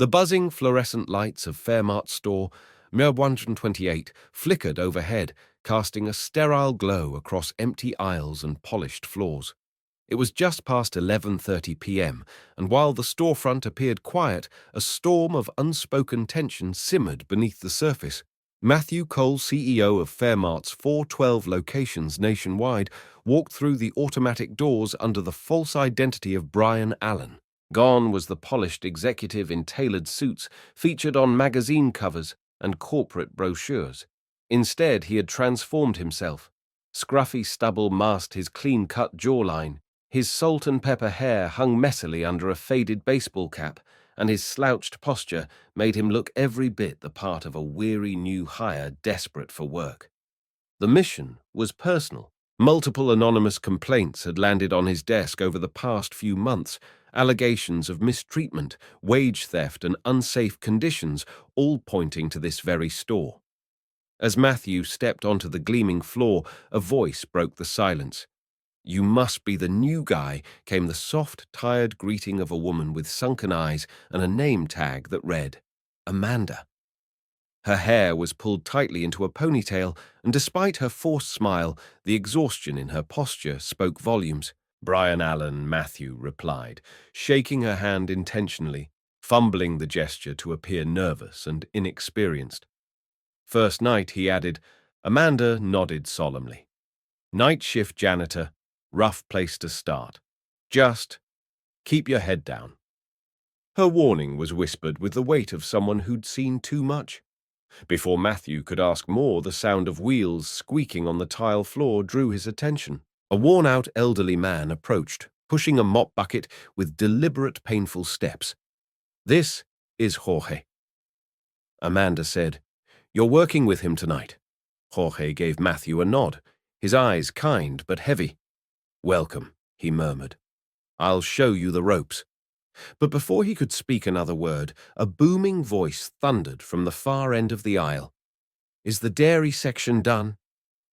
The buzzing fluorescent lights of Fairmart's store, Mir 128, flickered overhead, casting a sterile glow across empty aisles and polished floors. It was just past 11:30 p.m., and while the storefront appeared quiet, a storm of unspoken tension simmered beneath the surface. Matthew Cole, CEO of Fairmart's 412 locations nationwide, walked through the automatic doors under the false identity of Brian Allen. Gone was the polished executive in tailored suits featured on magazine covers and corporate brochures. Instead, he had transformed himself. Scruffy stubble masked his clean-cut jawline. His salt and pepper hair hung messily under a faded baseball cap, and his slouched posture made him look every bit the part of a weary new hire desperate for work. The mission was personal. Multiple anonymous complaints had landed on his desk over the past few months, allegations of mistreatment, wage theft, and unsafe conditions, all pointing to this very store. As Matthew stepped onto the gleaming floor, a voice broke the silence. "You must be the new guy," came the soft, tired greeting of a woman with sunken eyes and a name tag that read, Amanda. Her hair was pulled tightly into a ponytail, and despite her forced smile, the exhaustion in her posture spoke volumes. "Brian Allen," Matthew replied, shaking her hand intentionally, fumbling the gesture to appear nervous and inexperienced. "First night," he added. Amanda nodded solemnly. "Night shift janitor. Rough place to start. Just keep your head down." Her warning was whispered with the weight of someone who'd seen too much. Before Matthew could ask more, the sound of wheels squeaking on the tile floor drew his attention. A worn-out elderly man approached, pushing a mop bucket with deliberate, painful steps. "This is Jorge." Amanda said, "You're working with him tonight." Jorge gave Matthew a nod, his eyes kind but heavy. "Welcome," he murmured. "I'll show you the ropes." But before he could speak another word, a booming voice thundered from the far end of the aisle. "Is the dairy section done?"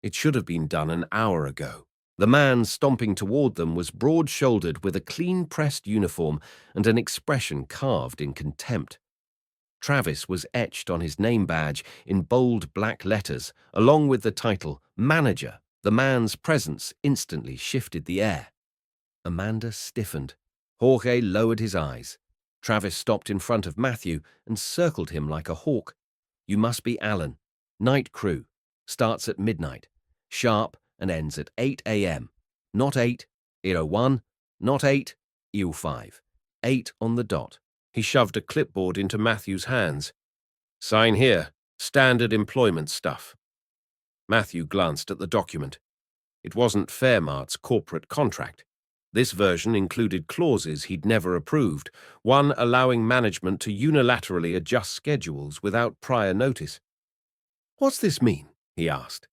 It should have been done an hour ago. The man stomping toward them was broad-shouldered with a clean-pressed uniform and an expression carved in contempt. Travis was etched on his name badge in bold black letters, along with the title, Manager. The man's presence instantly shifted the air. Amanda stiffened. Jorge lowered his eyes. Travis stopped in front of Matthew and circled him like a hawk. "You must be Allen. Night crew. Starts at midnight. Sharp and ends at 8 a.m. Not 8:01, not 8:05. 8 on the dot." He shoved a clipboard into Matthew's hands. "Sign here. Standard employment stuff." Matthew glanced at the document. It wasn't Fairmart's corporate contract. This version included clauses he'd never approved, one allowing management to unilaterally adjust schedules without prior notice. "What's this mean?" he asked.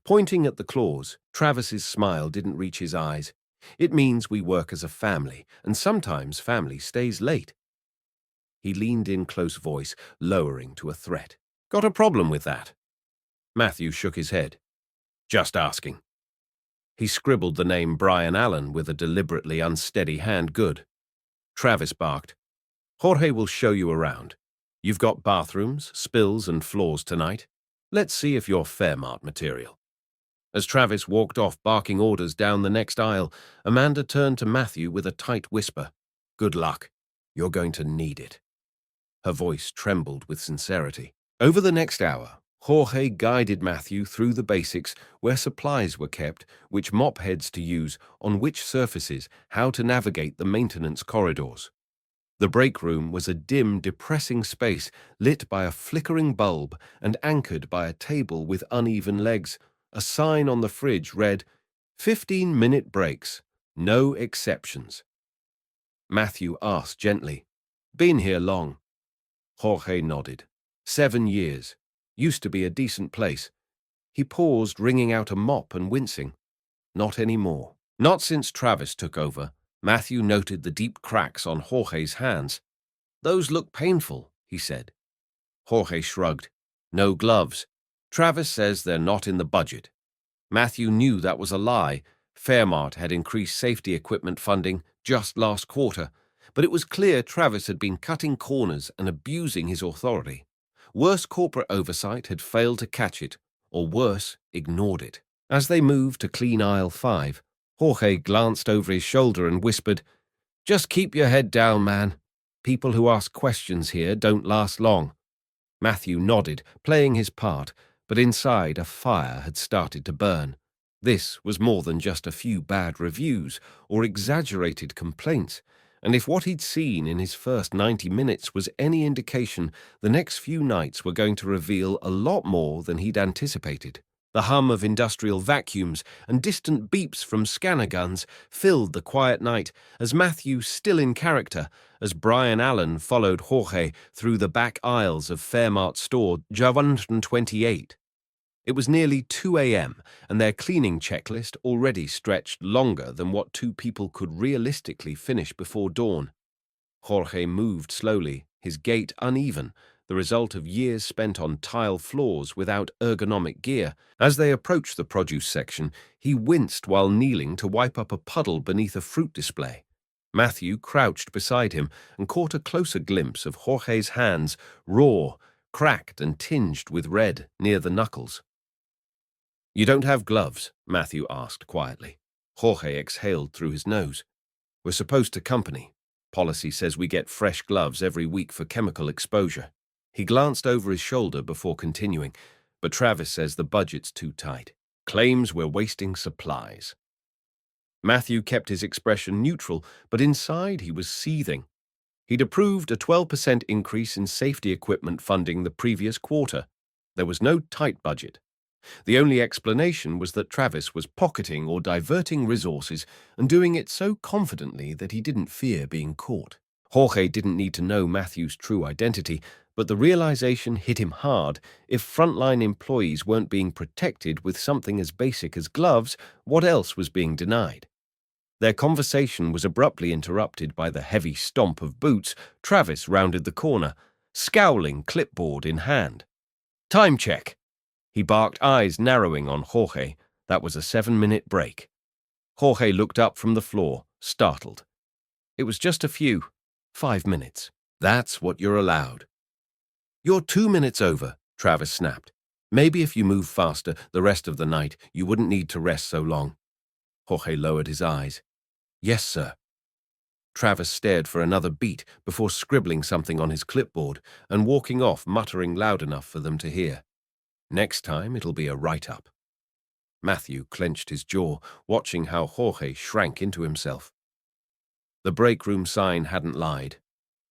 Pointing at the clause, Travis's smile didn't reach his eyes. "It means we work as a family, and sometimes family stays late." He leaned in close voice, lowering to a threat. "Got a problem with that?" Matthew shook his head. "Just asking." He scribbled the name Brian Allen with a deliberately unsteady hand. "Good." Travis barked. "Jorge will show you around. You've got bathrooms, spills, and floors tonight. Let's see if you're Fairmart material." As Travis walked off barking orders down the next aisle, Amanda turned to Matthew with a tight whisper. "Good luck. You're going to need it." Her voice trembled with sincerity. Over the next hour, Jorge guided Matthew through the basics, where supplies were kept, which mop heads to use, on which surfaces, how to navigate the maintenance corridors. The break room was a dim, depressing space lit by a flickering bulb and anchored by a table with uneven legs. A sign on the fridge read, 15-minute breaks, no exceptions. Matthew asked gently, "Been here long?" Jorge nodded. 7 years. Used to be a decent place. He paused, wringing out a mop and wincing. Not anymore. Not since Travis took over. Matthew noted the deep cracks on Jorge's hands. "Those look painful," he said. Jorge shrugged. "No gloves. Travis says they're not in the budget." Matthew knew that was a lie. Fairmart had increased safety equipment funding just last quarter, But it was clear Travis had been cutting corners and abusing his authority. Worse corporate oversight had failed to catch it, or worse, ignored it. As they moved to clean aisle 5, Jorge glanced over his shoulder and whispered, "Just keep your head down, man. People who ask questions here don't last long." Matthew nodded, playing his part, but inside a fire had started to burn. This was more than just a few bad reviews or exaggerated complaints, and if what he'd seen in his first 90 minutes was any indication, the next few nights were going to reveal a lot more than he'd anticipated. The hum of industrial vacuums and distant beeps from scanner guns filled the quiet night as Matthew, still in character, as Brian Allen followed Jorge through the back aisles of Fairmart store 128. It was nearly 2 a.m., and their cleaning checklist already stretched longer than what two people could realistically finish before dawn. Jorge moved slowly, his gait uneven, the result of years spent on tile floors without ergonomic gear. As they approached the produce section, he winced while kneeling to wipe up a puddle beneath a fruit display. Matthew crouched beside him and caught a closer glimpse of Jorge's hands, raw, cracked and tinged with red near the knuckles. "You don't have gloves?" Matthew asked quietly. Jorge exhaled through his nose. "We're supposed to company. Policy says we get fresh gloves every week for chemical exposure." He glanced over his shoulder before continuing, "But Travis says the budget's too tight. Claims we're wasting supplies." Matthew kept his expression neutral, but inside he was seething. He'd approved a 12% increase in safety equipment funding the previous quarter. There was no tight budget. The only explanation was that Travis was pocketing or diverting resources and doing it so confidently that he didn't fear being caught. Jorge didn't need to know Matthew's true identity, but the realization hit him hard. If frontline employees weren't being protected with something as basic as gloves, what else was being denied? Their conversation was abruptly interrupted by the heavy stomp of boots. Travis rounded the corner, scowling, clipboard in hand. "Time check!" He barked, eyes narrowing on Jorge. That was a 7-minute break. Jorge looked up from the floor, startled. "It was just a few. 5 minutes. That's what you're allowed." "You're 2 minutes over," Travis snapped. "Maybe if you move faster the rest of the night, you wouldn't need to rest so long." Jorge lowered his eyes. "Yes, sir." Travis stared for another beat before scribbling something on his clipboard and walking off, muttering loud enough for them to hear. "Next time it'll be a write-up." Matthew clenched his jaw, watching how Jorge shrank into himself. The break room sign hadn't lied.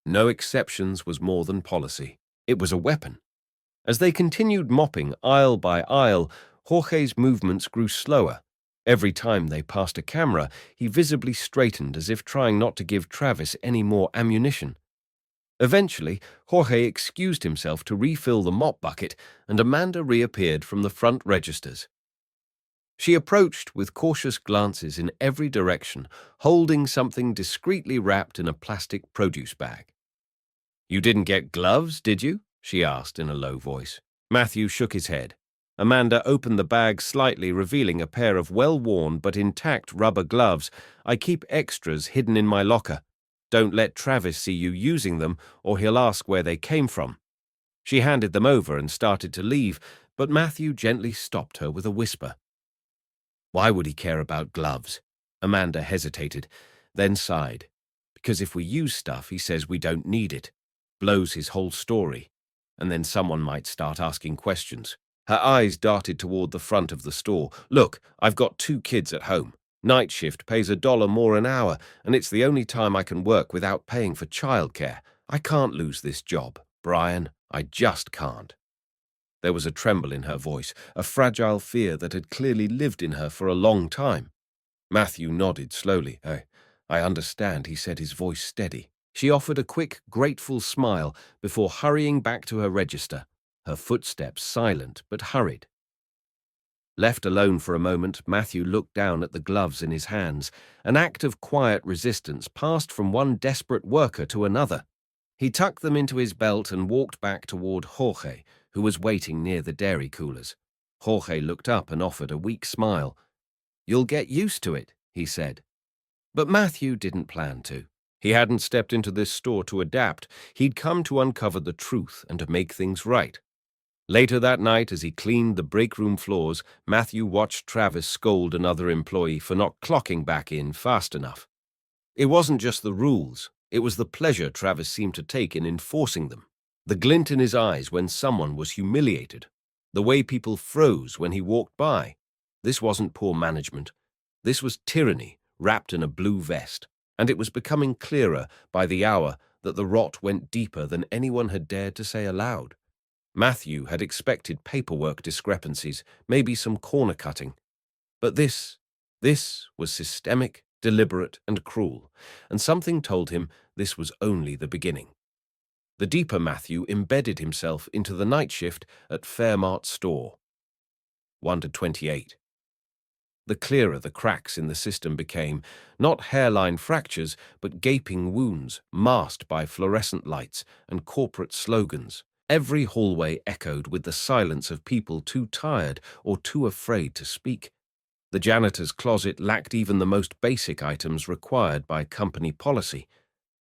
No exceptions was more than policy. It was a weapon. As they continued mopping aisle by aisle, Jorge's movements grew slower. Every time they passed a camera, he visibly straightened as if trying not to give Travis any more ammunition. Eventually, Jorge excused himself to refill the mop bucket, and Amanda reappeared from the front registers. She approached with cautious glances in every direction, holding something discreetly wrapped in a plastic produce bag. "You didn't get gloves, did you?" she asked in a low voice. Matthew shook his head. Amanda opened the bag slightly, revealing a pair of well-worn but intact rubber gloves. "I keep extras hidden in my locker. Don't let Travis see you using them, or he'll ask where they came from." She handed them over and started to leave, but Matthew gently stopped her with a whisper. "Why would he care about gloves?" Amanda hesitated, then sighed. "Because if we use stuff, he says we don't need it. Blows his whole story. And then someone might start asking questions." Her eyes darted toward the front of the store. "Look, I've got 2 kids at home. Night shift pays $1 more an hour, and it's the only time I can work without paying for childcare. I can't lose this job, Brian. I just can't." There was a tremble in her voice, a fragile fear that had clearly lived in her for a long time. Matthew nodded slowly. I understand," he said, his voice steady. She offered a quick, grateful smile before hurrying back to her register, her footsteps silent but hurried. Left alone for a moment, Matthew looked down at the gloves in his hands. An act of quiet resistance passed from one desperate worker to another. He tucked them into his belt and walked back toward Jorge, who was waiting near the dairy coolers. Jorge looked up and offered a weak smile. "You'll get used to it," he said. But Matthew didn't plan to. He hadn't stepped into this store to adapt. He'd come to uncover the truth and to make things right. Later that night, as he cleaned the break room floors, Matthew watched Travis scold another employee for not clocking back in fast enough. It wasn't just the rules, it was the pleasure Travis seemed to take in enforcing them. The glint in his eyes when someone was humiliated. The way people froze when he walked by. This wasn't poor management. This was tyranny wrapped in a blue vest. And it was becoming clearer by the hour that the rot went deeper than anyone had dared to say aloud. Matthew had expected paperwork discrepancies, maybe some corner cutting. But this was systemic, deliberate, and cruel, and something told him this was only the beginning. The deeper Matthew embedded himself into the night shift at Fairmart store. 1 to 28. The clearer the cracks in the system became, not hairline fractures, but gaping wounds masked by fluorescent lights and corporate slogans. Every hallway echoed with the silence of people too tired or too afraid to speak. The janitor's closet lacked even the most basic items required by company policy.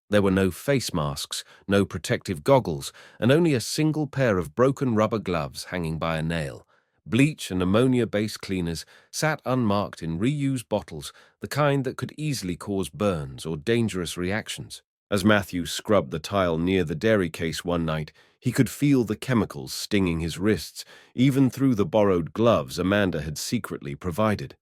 There were no face masks, no protective goggles, and only a single pair of broken rubber gloves hanging by a nail. Bleach and ammonia-based cleaners sat unmarked in reused bottles, the kind that could easily cause burns or dangerous reactions. As Matthew scrubbed the tile near the dairy case one night, he could feel the chemicals stinging his wrists, even through the borrowed gloves Amanda had secretly provided.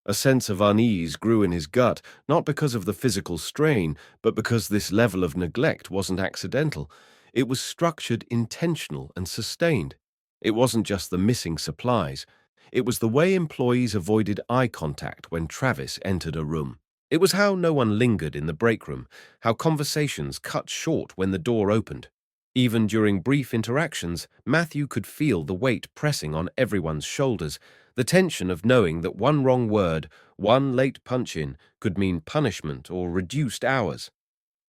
A sense of unease grew in his gut, not because of the physical strain, but because this level of neglect wasn't accidental. It was structured, intentional, and sustained. It wasn't just the missing supplies. It was the way employees avoided eye contact when Travis entered a room. It was how no one lingered in the break room, how conversations cut short when the door opened. Even during brief interactions, Matthew could feel the weight pressing on everyone's shoulders, the tension of knowing that one wrong word, one late punch-in, could mean punishment or reduced hours.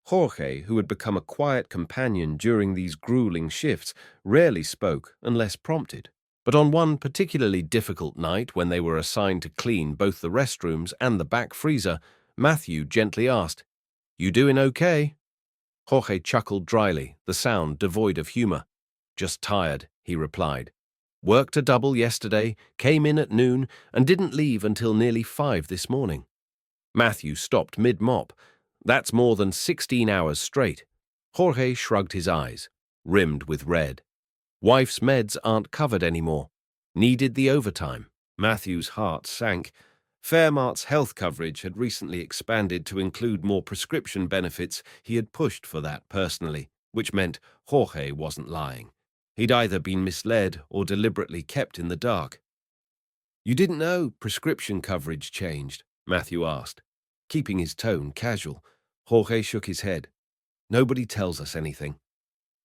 Jorge, who had become a quiet companion during these grueling shifts, rarely spoke unless prompted. But on one particularly difficult night, when they were assigned to clean both the restrooms and the back freezer, Matthew gently asked, "You doing okay?" Jorge chuckled dryly, the sound devoid of humor. "Just tired," he replied. "Worked a double yesterday, came in at noon, and didn't leave until nearly 5 this morning." Matthew stopped mid-mop. "That's more than 16 hours straight." Jorge shrugged his eyes, rimmed with red. "Wife's meds aren't covered anymore. Needed the overtime." Matthew's heart sank. Fairmart's health coverage had recently expanded to include more prescription benefits. He had pushed for that personally, which meant Jorge wasn't lying. He'd either been misled or deliberately kept in the dark. "You didn't know prescription coverage changed?" Matthew asked, keeping his tone casual. Jorge shook his head. "Nobody tells us anything.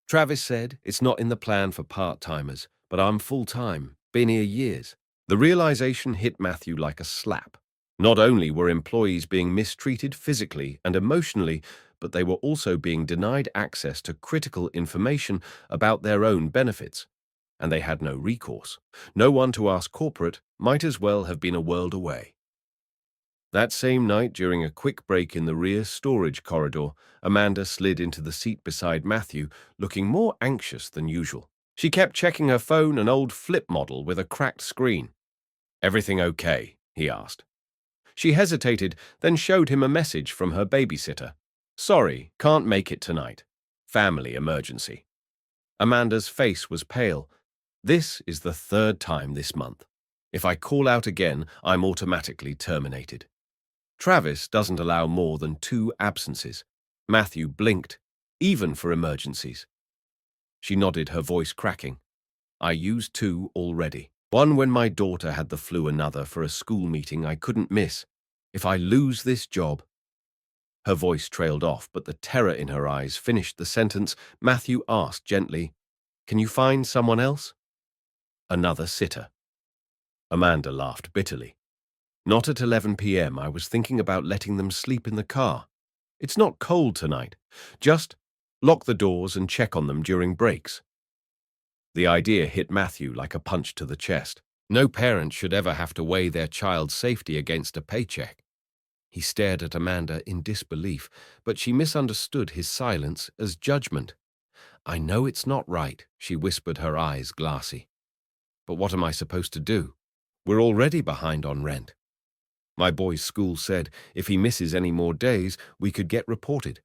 Travis said it's not in the plan for part-timers, but I'm full-time, been here years." The realization hit Matthew like a slap. Not only were employees being mistreated physically and emotionally, but they were also being denied access to critical information about their own benefits. And they had no recourse. No one to ask corporate might as well have been a world away. That same night, during a quick break in the rear storage corridor, Amanda slid into the seat beside Matthew, looking more anxious than usual. She kept checking her phone, an old flip model with a cracked screen. "Everything okay?" he asked. She hesitated, then showed him a message from her babysitter. "Sorry, can't make it tonight. Family emergency." Amanda's face was pale. "This is the 3rd time this month. If I call out again, I'm automatically terminated. Travis doesn't allow more than 2 absences." Matthew blinked, "Even for emergencies." She nodded, her voice cracking. "I used 2 already. One when my daughter had the flu, another for a school meeting I couldn't miss. If I lose this job—" Her voice trailed off, but the terror in her eyes finished the sentence. Matthew asked gently, "Can you find someone else?" "Another sitter." Amanda laughed bitterly. "Not at 11 p.m. I was thinking about letting them sleep in the car. It's not cold tonight. Just lock the doors and check on them during breaks." The idea hit Matthew like a punch to the chest. No parent should ever have to weigh their child's safety against a paycheck. He stared at Amanda in disbelief, but she misunderstood his silence as judgment. "I know it's not right," she whispered, her eyes glassy. "But what am I supposed to do? We're already behind on rent. My boy's school said if he misses any more days, we could get reported."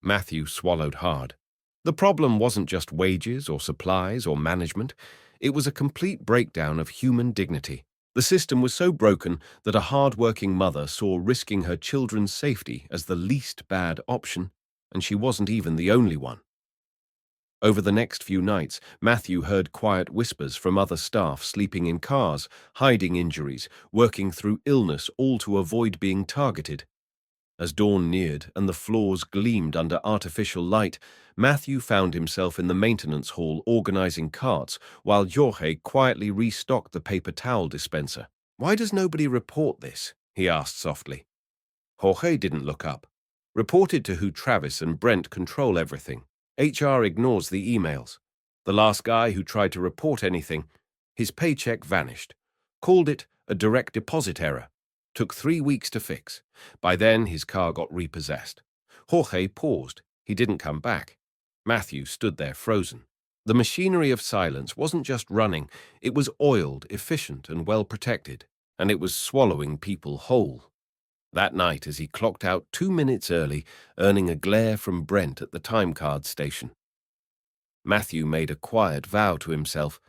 Matthew swallowed hard. The problem wasn't just wages or supplies or management. It was a complete breakdown of human dignity. The system was so broken that a hard-working mother saw risking her children's safety as the least bad option, and she wasn't even the only one. Over the next few nights, Matthew heard quiet whispers from other staff sleeping in cars, hiding injuries, working through illness, all to avoid being targeted. As dawn neared and the floors gleamed under artificial light, Matthew found himself in the maintenance hall organizing carts while Jorge quietly restocked the paper towel dispenser. "Why does nobody report this?" he asked softly. Jorge didn't look up. "Reported to who Travis and Brent control everything. HR ignores the emails. The last guy who tried to report anything, his paycheck vanished. Called it a direct deposit error. Took 3 weeks to fix. By then, his car got repossessed." Jorge paused. He didn't come back. Matthew stood there frozen. The machinery of silence wasn't just running. It was oiled, efficient, and well protected. And it was swallowing people whole. That night, as he clocked out 2 minutes early, earning a glare from Brent at the time card station, Matthew made a quiet vow to himself.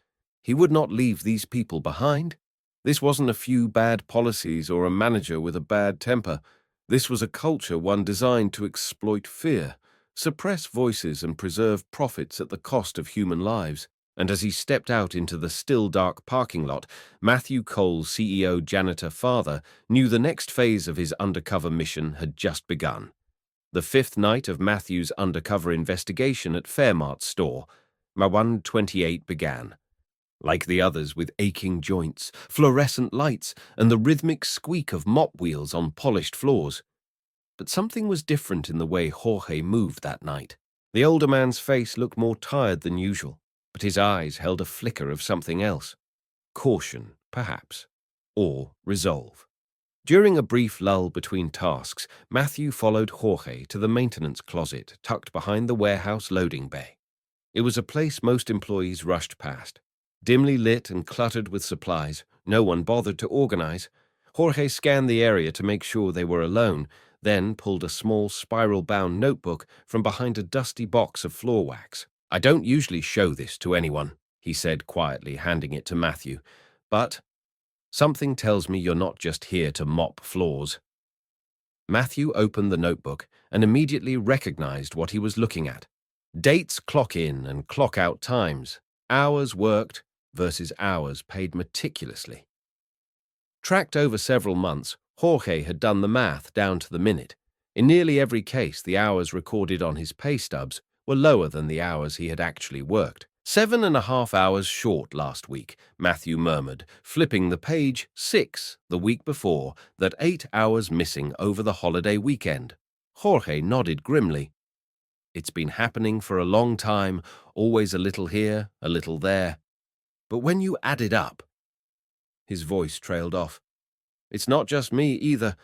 He would not leave these people behind. This wasn't a few bad policies or a manager with a bad temper. This was a culture one designed to exploit fear, suppress voices, and preserve profits at the cost of human lives. And as he stepped out into the still dark parking lot, Matthew Cole's CEO Janitor father knew the next phase of his undercover mission had just begun. The fifth night of Matthew's undercover investigation at Fairmart's store, 128 began. Like the others, with aching joints, fluorescent lights, and the rhythmic squeak of mop wheels on polished floors. But something was different in the way Jorge moved that night. The older man's face looked more tired than usual, but his eyes held a flicker of something else. Caution, perhaps, or resolve. During a brief lull between tasks, Matthew followed Jorge to the maintenance closet tucked behind the warehouse loading bay. It was a place most employees rushed past. Dimly lit and cluttered with supplies, no one bothered to organize. Jorge scanned the area to make sure they were alone, then pulled a small spiral-bound notebook from behind a dusty box of floor wax. "I don't usually show this to anyone," he said quietly, handing it to Matthew, "but something tells me you're not just here to mop floors." Matthew opened the notebook and immediately recognized what he was looking at. Dates, clock in and clock out times, hours worked versus hours paid meticulously. Tracked over several months, Jorge had done the math down to the minute. In nearly every case, the hours recorded on his pay stubs were lower than the hours he had actually worked. 7.5 hours short last week, Matthew murmured, flipping the page. 6 the week before, that 8 hours missing over the holiday weekend. Jorge nodded grimly. It's been happening for a long time, always a little here, a little there. But when you add it up... His voice trailed off. "It's not just me either.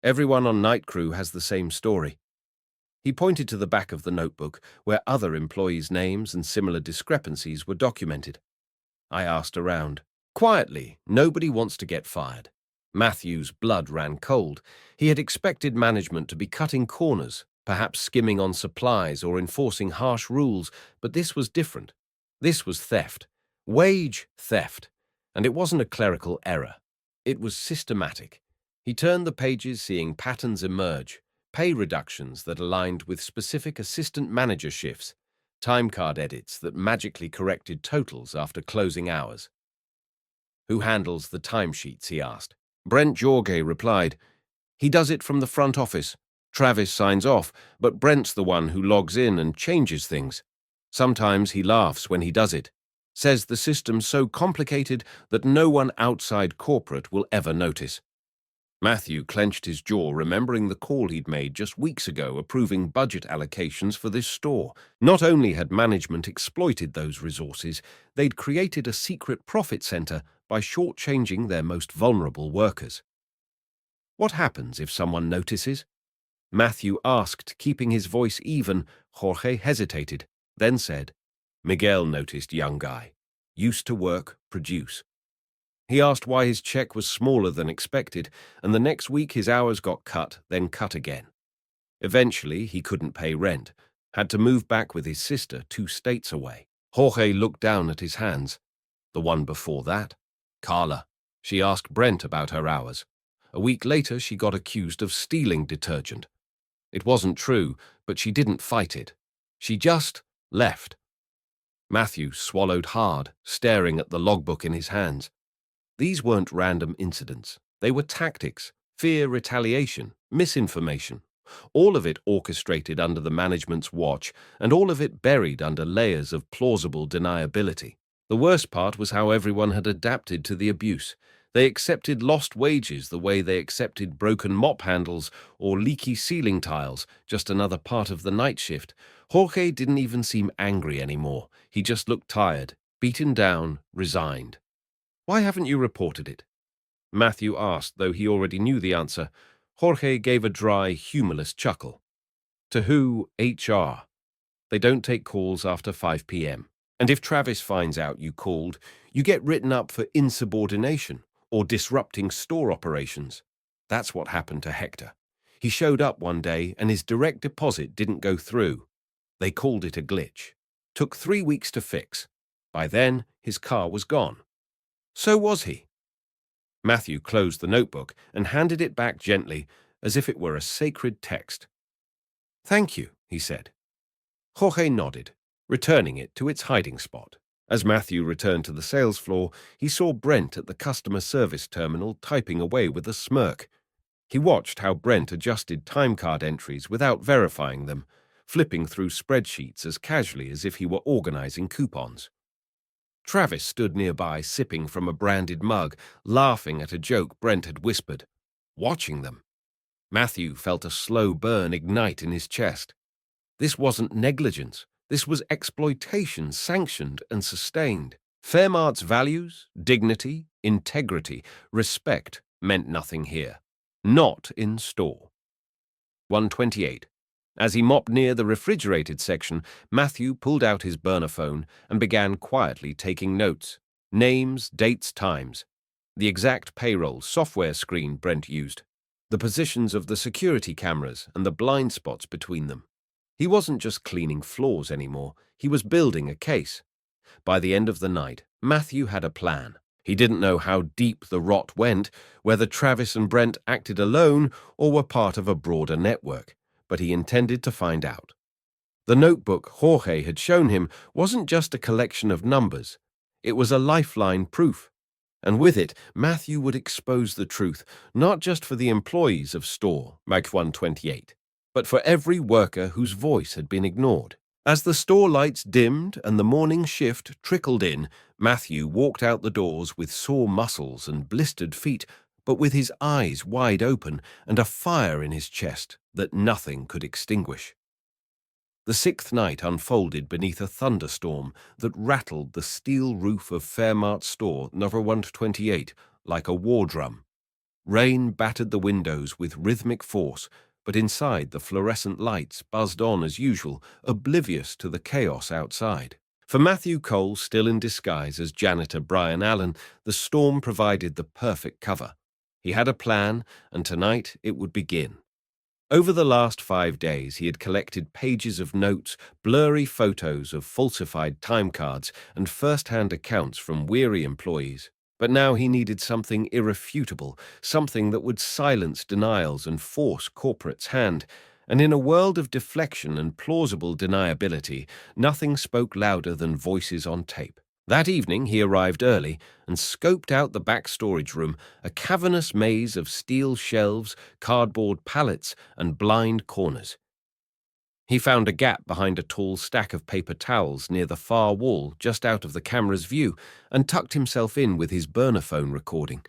Everyone on night crew has the same story." He pointed to the back of the notebook, where other employees' names and similar discrepancies were documented. I asked around. Quietly, nobody wants to get fired. Matthew's blood ran cold. He had expected management to be cutting corners, perhaps skimming on supplies or enforcing harsh rules, but this was different. This was theft. Wage theft. And it wasn't a clerical error. It was systematic. He turned the pages, seeing patterns emerge. Pay reductions that aligned with specific assistant manager shifts, timecard edits that magically corrected totals after closing hours. "Who handles the timesheets?" he asked. Brent Jorge replied. "He does it from the front office. Travis signs off, but Brent's the one who logs in and changes things. Sometimes he laughs when he does it. Says the system's so complicated that no one outside corporate will ever notice." Matthew clenched his jaw, remembering the call he'd made just weeks ago approving budget allocations for this store. Not only had management exploited those resources, they'd created a secret profit center by shortchanging their most vulnerable workers. What happens if someone notices? Matthew asked, keeping his voice even. Jorge hesitated, then said, Miguel noticed, young guy. Used to work, produce. He asked why his check was smaller than expected, and the next week his hours got cut, then cut again. Eventually, he couldn't pay rent, had to move back with his sister 2 states away. Jorge looked down at his hands. The one before that? Carla. She asked Brent about her hours. A week later, she got accused of stealing detergent. It wasn't true, but she didn't fight it. She just left. Matthew swallowed hard, staring at the logbook in his hands. These weren't random incidents. They were tactics, fear, retaliation, misinformation. All of it orchestrated under the management's watch, and all of it buried under layers of plausible deniability. The worst part was how everyone had adapted to the abuse. They accepted lost wages the way they accepted broken mop handles or leaky ceiling tiles, just another part of the night shift. Jorge didn't even seem angry anymore. He just looked tired, beaten down, resigned. Why haven't you reported it? Matthew asked, though he already knew the answer. Jorge gave a dry, humorless chuckle. To who? HR. They don't take calls after 5 p.m. And if Travis finds out you called, you get written up for insubordination or disrupting store operations. That's what happened to Hector. He showed up one day and his direct deposit didn't go through. They called it a glitch. Took 3 weeks to fix. By then, his car was gone. So was he. Matthew closed the notebook and handed it back gently, as if it were a sacred text. Thank you, he said. Jorge nodded, returning it to its hiding spot. As Matthew returned to the sales floor, he saw Brent at the customer service terminal typing away with a smirk. He watched how Brent adjusted time card entries without verifying them, flipping through spreadsheets as casually as if he were organizing coupons. Travis stood nearby, sipping from a branded mug, laughing at a joke Brent had whispered, watching them. Matthew felt a slow burn ignite in his chest. This wasn't negligence. This was exploitation, sanctioned and sustained. Fairmart's values, dignity, integrity, respect meant nothing here. Not in store. 128. As he mopped near the refrigerated section, Matthew pulled out his burner phone and began quietly taking notes. Names, dates, times. The exact payroll software screen Brent used. The positions of the security cameras and the blind spots between them. He wasn't just cleaning floors anymore. He was building a case. By the end of the night, Matthew had a plan. He didn't know how deep the rot went, whether Travis and Brent acted alone or were part of a broader network, but he intended to find out. The notebook Jorge had shown him wasn't just a collection of numbers. It was a lifeline proof. And with it, Matthew would expose the truth, not just for the employees of store, Mag 128, but for every worker whose voice had been ignored. As the store lights dimmed and the morning shift trickled in, Matthew walked out the doors with sore muscles and blistered feet, but with his eyes wide open and a fire in his chest that nothing could extinguish. The 6th night unfolded beneath a thunderstorm that rattled the steel roof of Fairmart store number 128 like a war drum. Rain battered the windows with rhythmic force, but inside the fluorescent lights buzzed on as usual, oblivious to the chaos outside. For Matthew Cole, still in disguise as janitor Brian Allen, the storm provided the perfect cover. He had a plan, and tonight it would begin. Over the last 5 days, he had collected pages of notes, blurry photos of falsified time cards, and first-hand accounts from weary employees. But now he needed something irrefutable, something that would silence denials and force corporate's hand. And in a world of deflection and plausible deniability, nothing spoke louder than voices on tape. That evening he arrived early and scoped out the back storage room, a cavernous maze of steel shelves, cardboard pallets, and blind corners. He found a gap behind a tall stack of paper towels near the far wall just out of the camera's view and tucked himself in with his burner phone recording.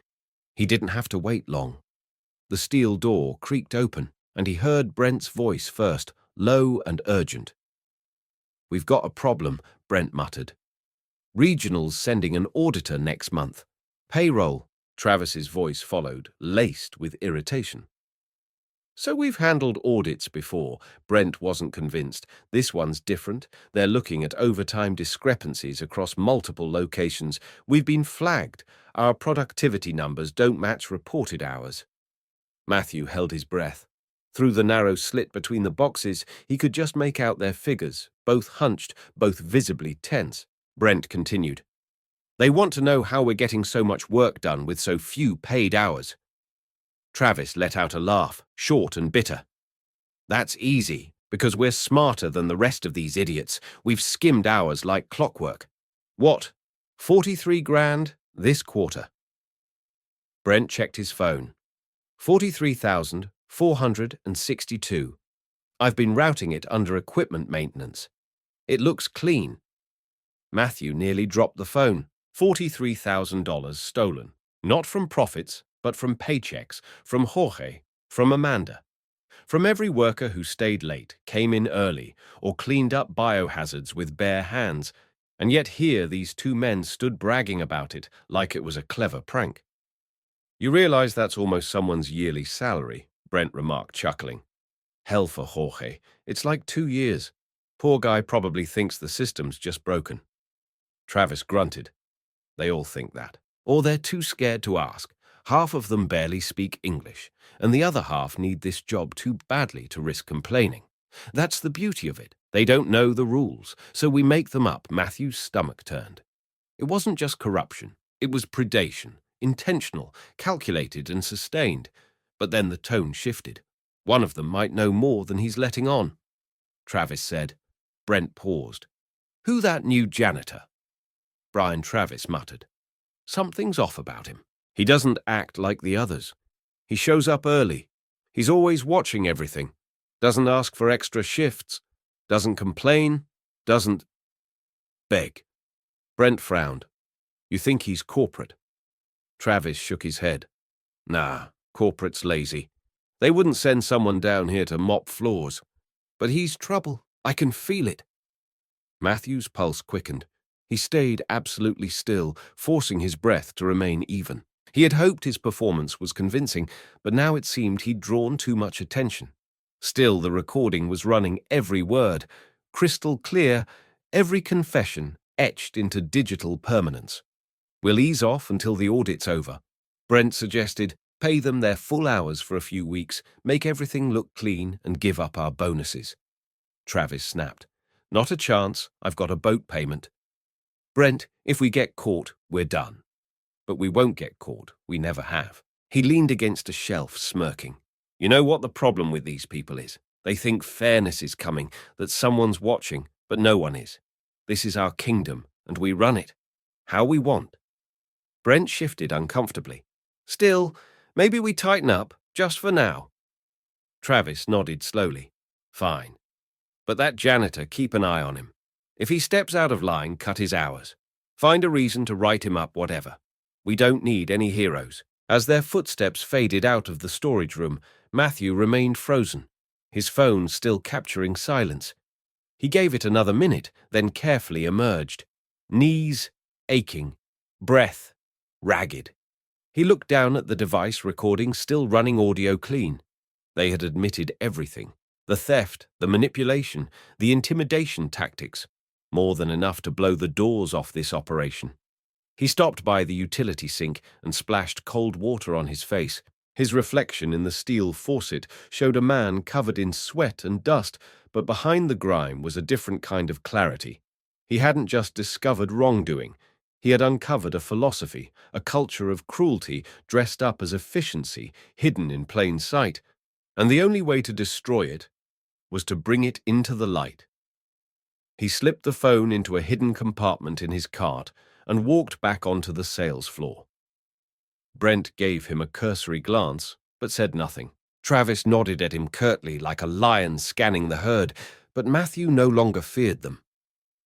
He didn't have to wait long. The steel door creaked open and he heard Brent's voice first, low and urgent. "We've got a problem," Brent muttered. "Regional's sending an auditor next month. Payroll." Travis's voice followed, laced with irritation. So we've handled audits before. Brent wasn't convinced. This one's different. They're looking at overtime discrepancies across multiple locations. We've been flagged. Our productivity numbers don't match reported hours. Matthew held his breath. Through the narrow slit between the boxes, he could just make out their figures, both hunched, both visibly tense. Brent continued. They want to know how we're getting so much work done with so few paid hours. Travis let out a laugh, short and bitter. That's easy, because we're smarter than the rest of these idiots. We've skimmed hours like clockwork. What? 43 grand this quarter. Brent checked his phone. 43,462. I've been routing it under equipment maintenance. It looks clean. Matthew nearly dropped the phone. $43,000 stolen. Not from profits, but from paychecks, from Jorge, from Amanda. From every worker who stayed late, came in early, or cleaned up biohazards with bare hands. And yet here these two men stood bragging about it like it was a clever prank. You realize that's almost someone's yearly salary, Brent remarked, chuckling. Hell for Jorge. It's like 2 years. Poor guy probably thinks the system's just broken. Travis grunted. They all think that. Or they're too scared to ask. Half of them barely speak English, and the other half need this job too badly to risk complaining. That's the beauty of it. They don't know the rules, so we make them up. Matthew's stomach turned. It wasn't just corruption. It was predation, intentional, calculated and sustained. But then the tone shifted. One of them might know more than he's letting on. Travis said. Brent paused. Who that new janitor? Brian Travis muttered. Something's off about him. He doesn't act like the others. He shows up early. He's always watching everything. Doesn't ask for extra shifts. Doesn't complain. Doesn't beg. Brent frowned. You think he's corporate? Travis shook his head. Nah, corporate's lazy. They wouldn't send someone down here to mop floors. But he's trouble. I can feel it. Matthew's pulse quickened. He stayed absolutely still, forcing his breath to remain even. He had hoped his performance was convincing, but now it seemed he'd drawn too much attention. Still, the recording was running every word, crystal clear, every confession etched into digital permanence. We'll ease off until the audit's over. Brent suggested, pay them their full hours for a few weeks, make everything look clean, and give up our bonuses. Travis snapped. Not a chance. I've got a boat payment. Brent, if we get caught, we're done. But we won't get caught. We never have. He leaned against a shelf, smirking. You know what the problem with these people is? They think fairness is coming, that someone's watching, but no one is. This is our kingdom, and we run it. How we want. Brent shifted uncomfortably. Still, maybe we tighten up, just for now. Travis nodded slowly. Fine. But that janitor, keep an eye on him. If he steps out of line, cut his hours. Find a reason to write him up, whatever. We don't need any heroes. As their footsteps faded out of the storage room, Matthew remained frozen, his phone still capturing silence. He gave it another minute, then carefully emerged. Knees aching, breath ragged. He looked down at the device recording, still running audio clean. They had admitted everything. The theft, the manipulation, the intimidation tactics. More than enough to blow the doors off this operation. He stopped by the utility sink and splashed cold water on his face. His reflection in the steel faucet showed a man covered in sweat and dust, but behind the grime was a different kind of clarity. He hadn't just discovered wrongdoing. He had uncovered a philosophy, a culture of cruelty dressed up as efficiency, hidden in plain sight. And the only way to destroy it was to bring it into the light. He slipped the phone into a hidden compartment in his cart and walked back onto the sales floor. Brent gave him a cursory glance, but said nothing. Travis nodded at him curtly like a lion scanning the herd, but Matthew no longer feared them.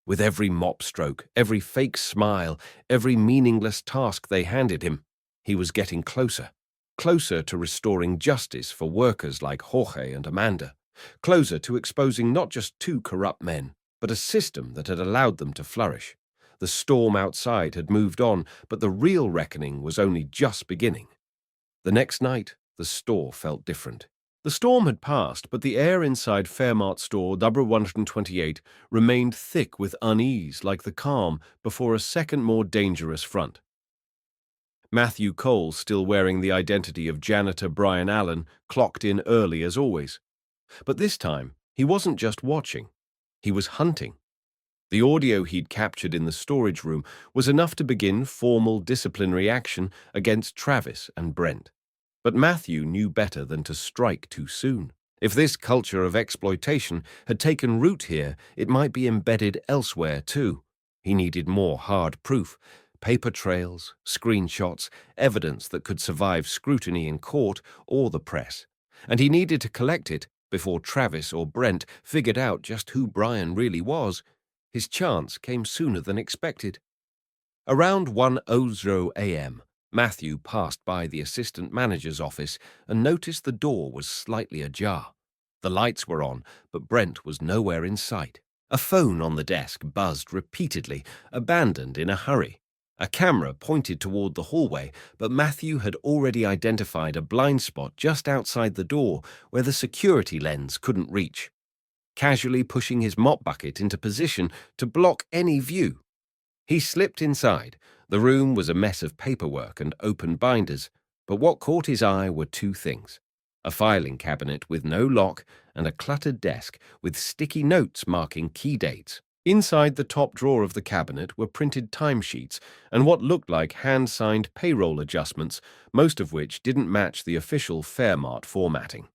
With every mop stroke, every fake smile, every meaningless task they handed him, he was getting closer. Closer to restoring justice for workers like Jorge and Amanda. Closer to exposing not just two corrupt men, but a system that had allowed them to flourish. The storm outside had moved on, but the real reckoning was only just beginning. The next night, the store felt different. The storm had passed, but the air inside Fairmart store number 128 remained thick with unease, like the calm before a second more dangerous front. Matthew Cole, still wearing the identity of Janitor Brian Allen, clocked in early as always. But this time, he wasn't just watching. He was hunting. The audio he'd captured in the storage room was enough to begin formal disciplinary action against Travis and Brent. But Matthew knew better than to strike too soon. If this culture of exploitation had taken root here, it might be embedded elsewhere too. He needed more hard proof, paper trails, screenshots, evidence that could survive scrutiny in court or the press. And he needed to collect it before Travis or Brent figured out just who Brian really was. His chance came sooner than expected. Around 1:00 a.m., Matthew passed by the assistant manager's office and noticed the door was slightly ajar. The lights were on, but Brent was nowhere in sight. A phone on the desk buzzed repeatedly, abandoned in a hurry. A camera pointed toward the hallway, but Matthew had already identified a blind spot just outside the door where the security lens couldn't reach. Casually pushing his mop bucket into position to block any view, he slipped inside. The room was a mess of paperwork and open binders, but what caught his eye were two things: a filing cabinet with no lock and a cluttered desk with sticky notes marking key dates. Inside the top drawer of the cabinet were printed timesheets and what looked like hand-signed payroll adjustments, most of which didn't match the official Fairmart formatting.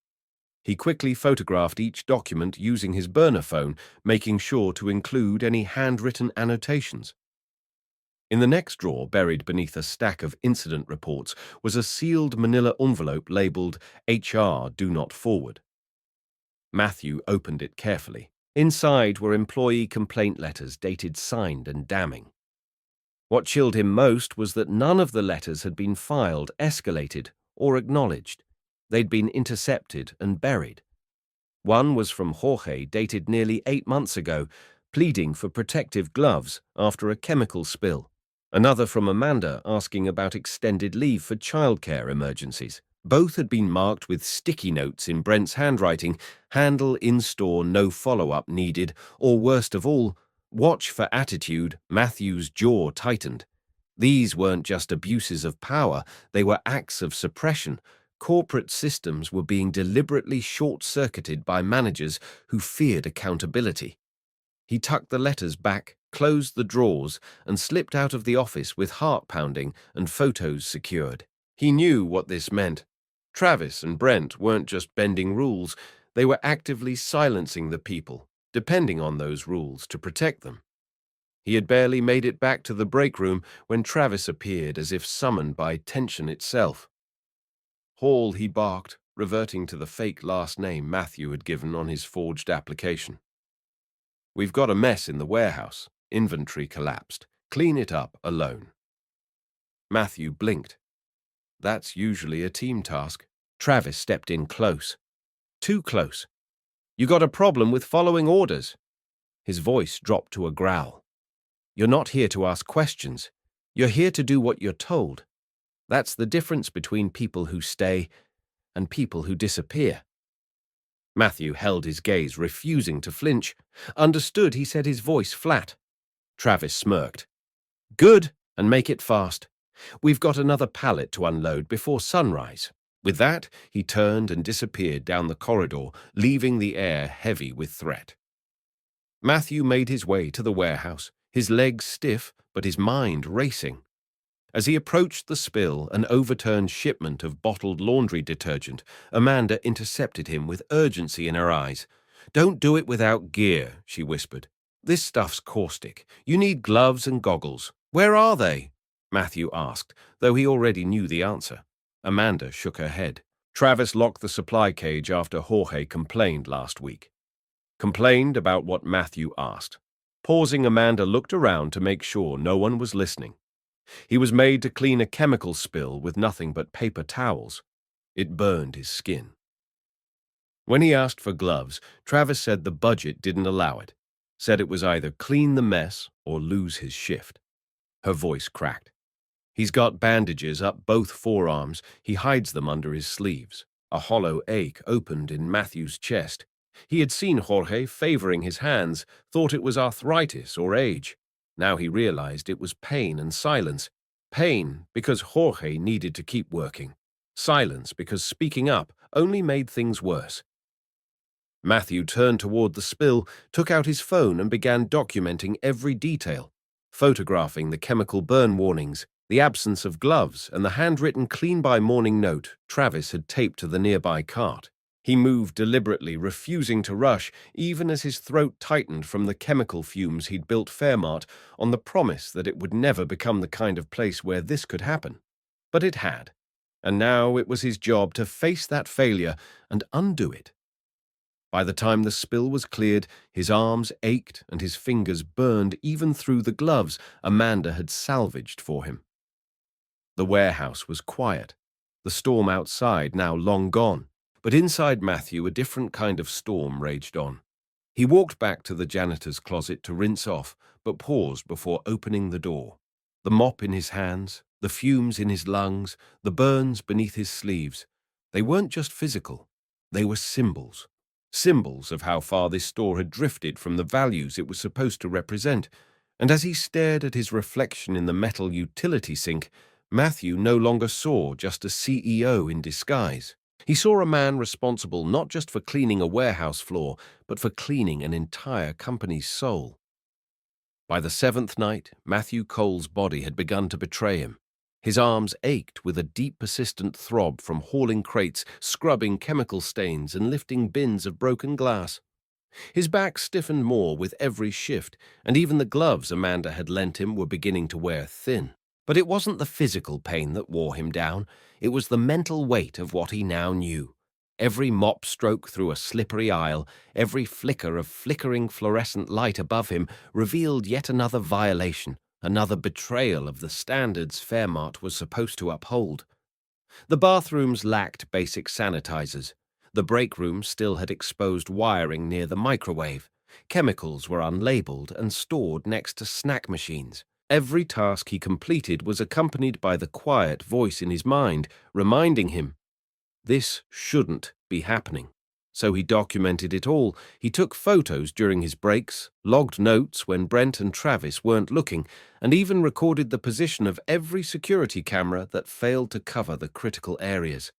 He quickly photographed each document using his burner phone, making sure to include any handwritten annotations. In the next drawer, buried beneath a stack of incident reports, was a sealed manila envelope labeled HR Do Not Forward. Matthew opened it carefully. Inside were employee complaint letters dated signed and damning. What chilled him most was that none of the letters had been filed, escalated, or acknowledged. They'd been intercepted and buried. One was from Jorge, dated nearly 8 months ago, pleading for protective gloves after a chemical spill. Another from Amanda, asking about extended leave for childcare emergencies. Both had been marked with sticky notes in Brent's handwriting: handle in-store, no follow-up needed, or worst of all, watch for attitude. Matthew's jaw tightened. These weren't just abuses of power, they were acts of suppression. Corporate systems were being deliberately short-circuited by managers who feared accountability. He tucked the letters back, closed the drawers, and slipped out of the office with heart pounding and photos secured. He knew what this meant. Travis and Brent weren't just bending rules, they were actively silencing the people, depending on those rules to protect them. He had barely made it back to the break room when Travis appeared as if summoned by tension itself. Hall, he barked, reverting to the fake last name Matthew had given on his forged application. We've got a mess in the warehouse. Inventory collapsed. Clean it up alone. Matthew blinked. That's usually a team task. Travis stepped in close. Too close. You got a problem with following orders. His voice dropped to a growl. You're not here to ask questions. You're here to do what you're told. That's the difference between people who stay and people who disappear. Matthew held his gaze, refusing to flinch. Understood, he said, his voice flat. Travis smirked. Good, and make it fast. We've got another pallet to unload before sunrise. With that, he turned and disappeared down the corridor, leaving the air heavy with threat. Matthew made his way to the warehouse, his legs stiff but his mind racing. As he approached the spill, an overturned shipment of bottled laundry detergent, Amanda intercepted him with urgency in her eyes. Don't do it without gear, she whispered. This stuff's caustic. You need gloves and goggles. Where are they? Matthew asked, though he already knew the answer. Amanda shook her head. Travis locked the supply cage after Jorge complained last week. Complained about what Matthew asked. Pausing, Amanda looked around to make sure no one was listening. He was made to clean a chemical spill with nothing but paper towels. It burned his skin. When he asked for gloves, Travis said the budget didn't allow it. said it was either clean the mess or lose his shift. Her voice cracked. He's got bandages up both forearms. He hides them under his sleeves. A hollow ache opened in Matthew's chest. He had seen Jorge favoring his hands, thought it was arthritis or age. Now he realized it was pain and silence. Pain because Jorge needed to keep working. Silence because speaking up only made things worse. Matthew turned toward the spill, took out his phone and began documenting every detail, photographing the chemical burn warnings, the absence of gloves, and the handwritten clean-by-morning note Travis had taped to the nearby cart. He moved deliberately, refusing to rush, even as his throat tightened from the chemical fumes he'd built Fairmart on the promise that it would never become the kind of place where this could happen. But it had, and now it was his job to face that failure and undo it. By the time the spill was cleared, his arms ached and his fingers burned even through the gloves Amanda had salvaged for him. The warehouse was quiet, the storm outside now long gone, but inside Matthew a different kind of storm raged on. He walked back to the janitor's closet to rinse off, but paused before opening the door. The mop in his hands, the fumes in his lungs, the burns beneath his sleeves. They weren't just physical, they were symbols. Symbols of how far this store had drifted from the values it was supposed to represent, and as he stared at his reflection in the metal utility sink, Matthew no longer saw just a CEO in disguise. He saw a man responsible not just for cleaning a warehouse floor, but for cleaning an entire company's soul. By the seventh night, Matthew Cole's body had begun to betray him. His arms ached with a deep, persistent throb from hauling crates, scrubbing chemical stains, and lifting bins of broken glass. His back stiffened more with every shift, and even the gloves Amanda had lent him were beginning to wear thin. But it wasn't the physical pain that wore him down. It was the mental weight of what he now knew. Every mop stroke through a slippery aisle, every flicker of flickering fluorescent light above him revealed yet another violation, another betrayal of the standards Fairmart was supposed to uphold. The bathrooms lacked basic sanitizers. The break room still had exposed wiring near the microwave. Chemicals were unlabeled and stored next to snack machines. Every task he completed was accompanied by the quiet voice in his mind, reminding him, this shouldn't be happening. So he documented it all. He took photos during his breaks, logged notes when Brent and Travis weren't looking, and even recorded the position of every security camera that failed to cover the critical areas.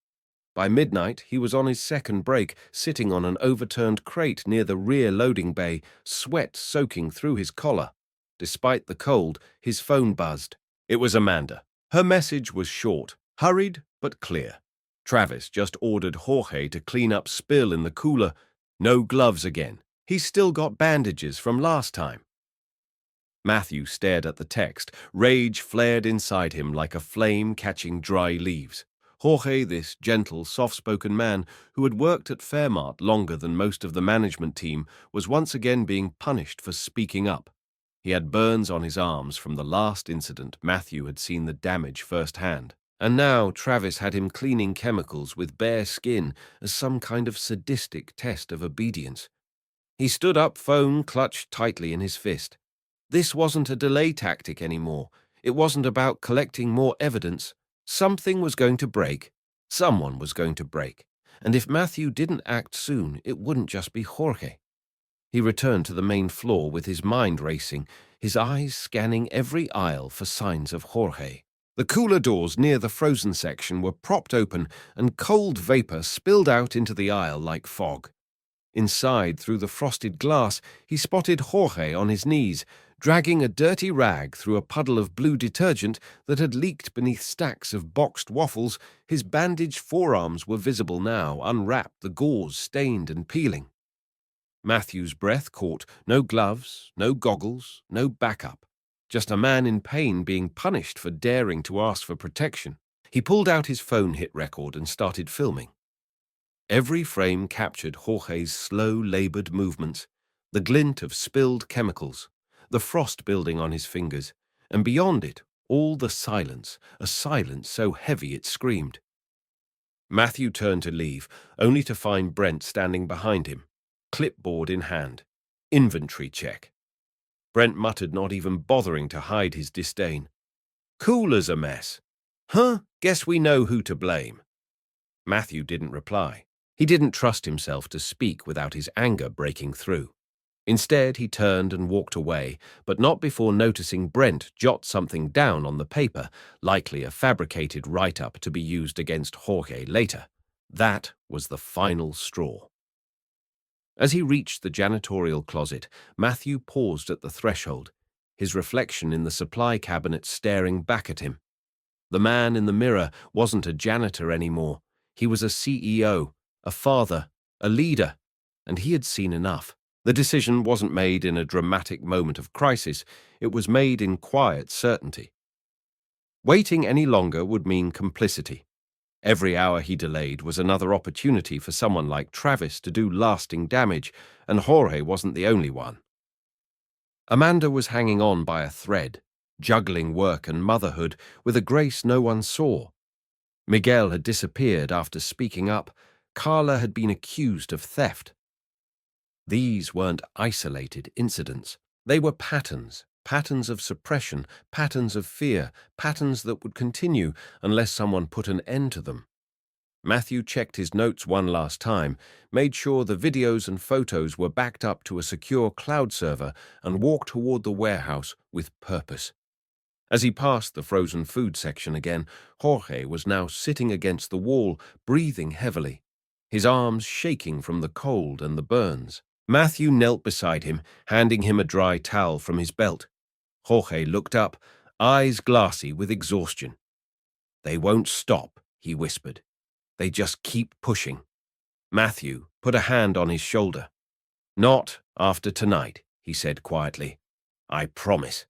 By midnight, he was on his second break, sitting on an overturned crate near the rear loading bay, sweat soaking through his collar. Despite the cold, his phone buzzed. It was Amanda. Her message was short, hurried, but clear. Travis just ordered Jorge to clean up spill in the cooler. No gloves again. He's still got bandages from last time. Matthew stared at the text. Rage flared inside him like a flame catching dry leaves. Jorge, this gentle, soft-spoken man who had worked at Fairmart longer than most of the management team, was once again being punished for speaking up. He had burns on his arms from the last incident. Matthew had seen the damage firsthand. And now Travis had him cleaning chemicals with bare skin as some kind of sadistic test of obedience. He stood up, phone clutched tightly in his fist. This wasn't a delay tactic anymore. It wasn't about collecting more evidence. Something was going to break. Someone was going to break. And if Matthew didn't act soon, it wouldn't just be Jorge. He returned to the main floor with his mind racing, his eyes scanning every aisle for signs of Jorge. The cooler doors near the frozen section were propped open, and cold vapor spilled out into the aisle like fog. Inside, through the frosted glass, he spotted Jorge on his knees, dragging a dirty rag through a puddle of blue detergent that had leaked beneath stacks of boxed waffles. His bandaged forearms were visible now, unwrapped, the gauze stained and peeling. Matthew's breath caught. No gloves, no goggles, no backup. Just a man in pain being punished for daring to ask for protection. He pulled out his phone hit record and started filming. Every frame captured Jorge's slow, labored movements, the glint of spilled chemicals, the frost building on his fingers, and beyond it, all the silence, a silence so heavy it screamed. Matthew turned to leave, only to find Brent standing behind him, clipboard in hand. Inventory check. Brent muttered, not even bothering to hide his disdain. Cool as a mess. Huh? Guess we know who to blame. Matthew didn't reply. He didn't trust himself to speak without his anger breaking through. Instead, he turned and walked away, but not before noticing Brent jot something down on the paper, likely a fabricated write-up to be used against Jorge later. That was the final straw. As he reached the janitorial closet, Matthew paused at the threshold, his reflection in the supply cabinet staring back at him. The man in the mirror wasn't a janitor anymore. He was a CEO, a father, a leader, and he had seen enough. The decision wasn't made in a dramatic moment of crisis. It was made in quiet certainty. Waiting any longer would mean complicity. Every hour he delayed was another opportunity for someone like Travis to do lasting damage, and Jorge wasn't the only one. Amanda was hanging on by a thread, juggling work and motherhood with a grace no one saw. Miguel had disappeared after speaking up. Carla had been accused of theft. These weren't isolated incidents. They were patterns of suppression, patterns of fear, patterns that would continue unless someone put an end to them. Matthew checked his notes one last time, made sure the videos and photos were backed up to a secure cloud server, and walked toward the warehouse with purpose. As he passed the frozen food section again, Jorge was now sitting against the wall, breathing heavily, his arms shaking from the cold and the burns. Matthew knelt beside him, handing him a dry towel from his belt. Jorge looked up, eyes glassy with exhaustion. "They won't stop," he whispered. "They just keep pushing." Matthew put a hand on his shoulder. "Not after tonight," he said quietly. "I promise."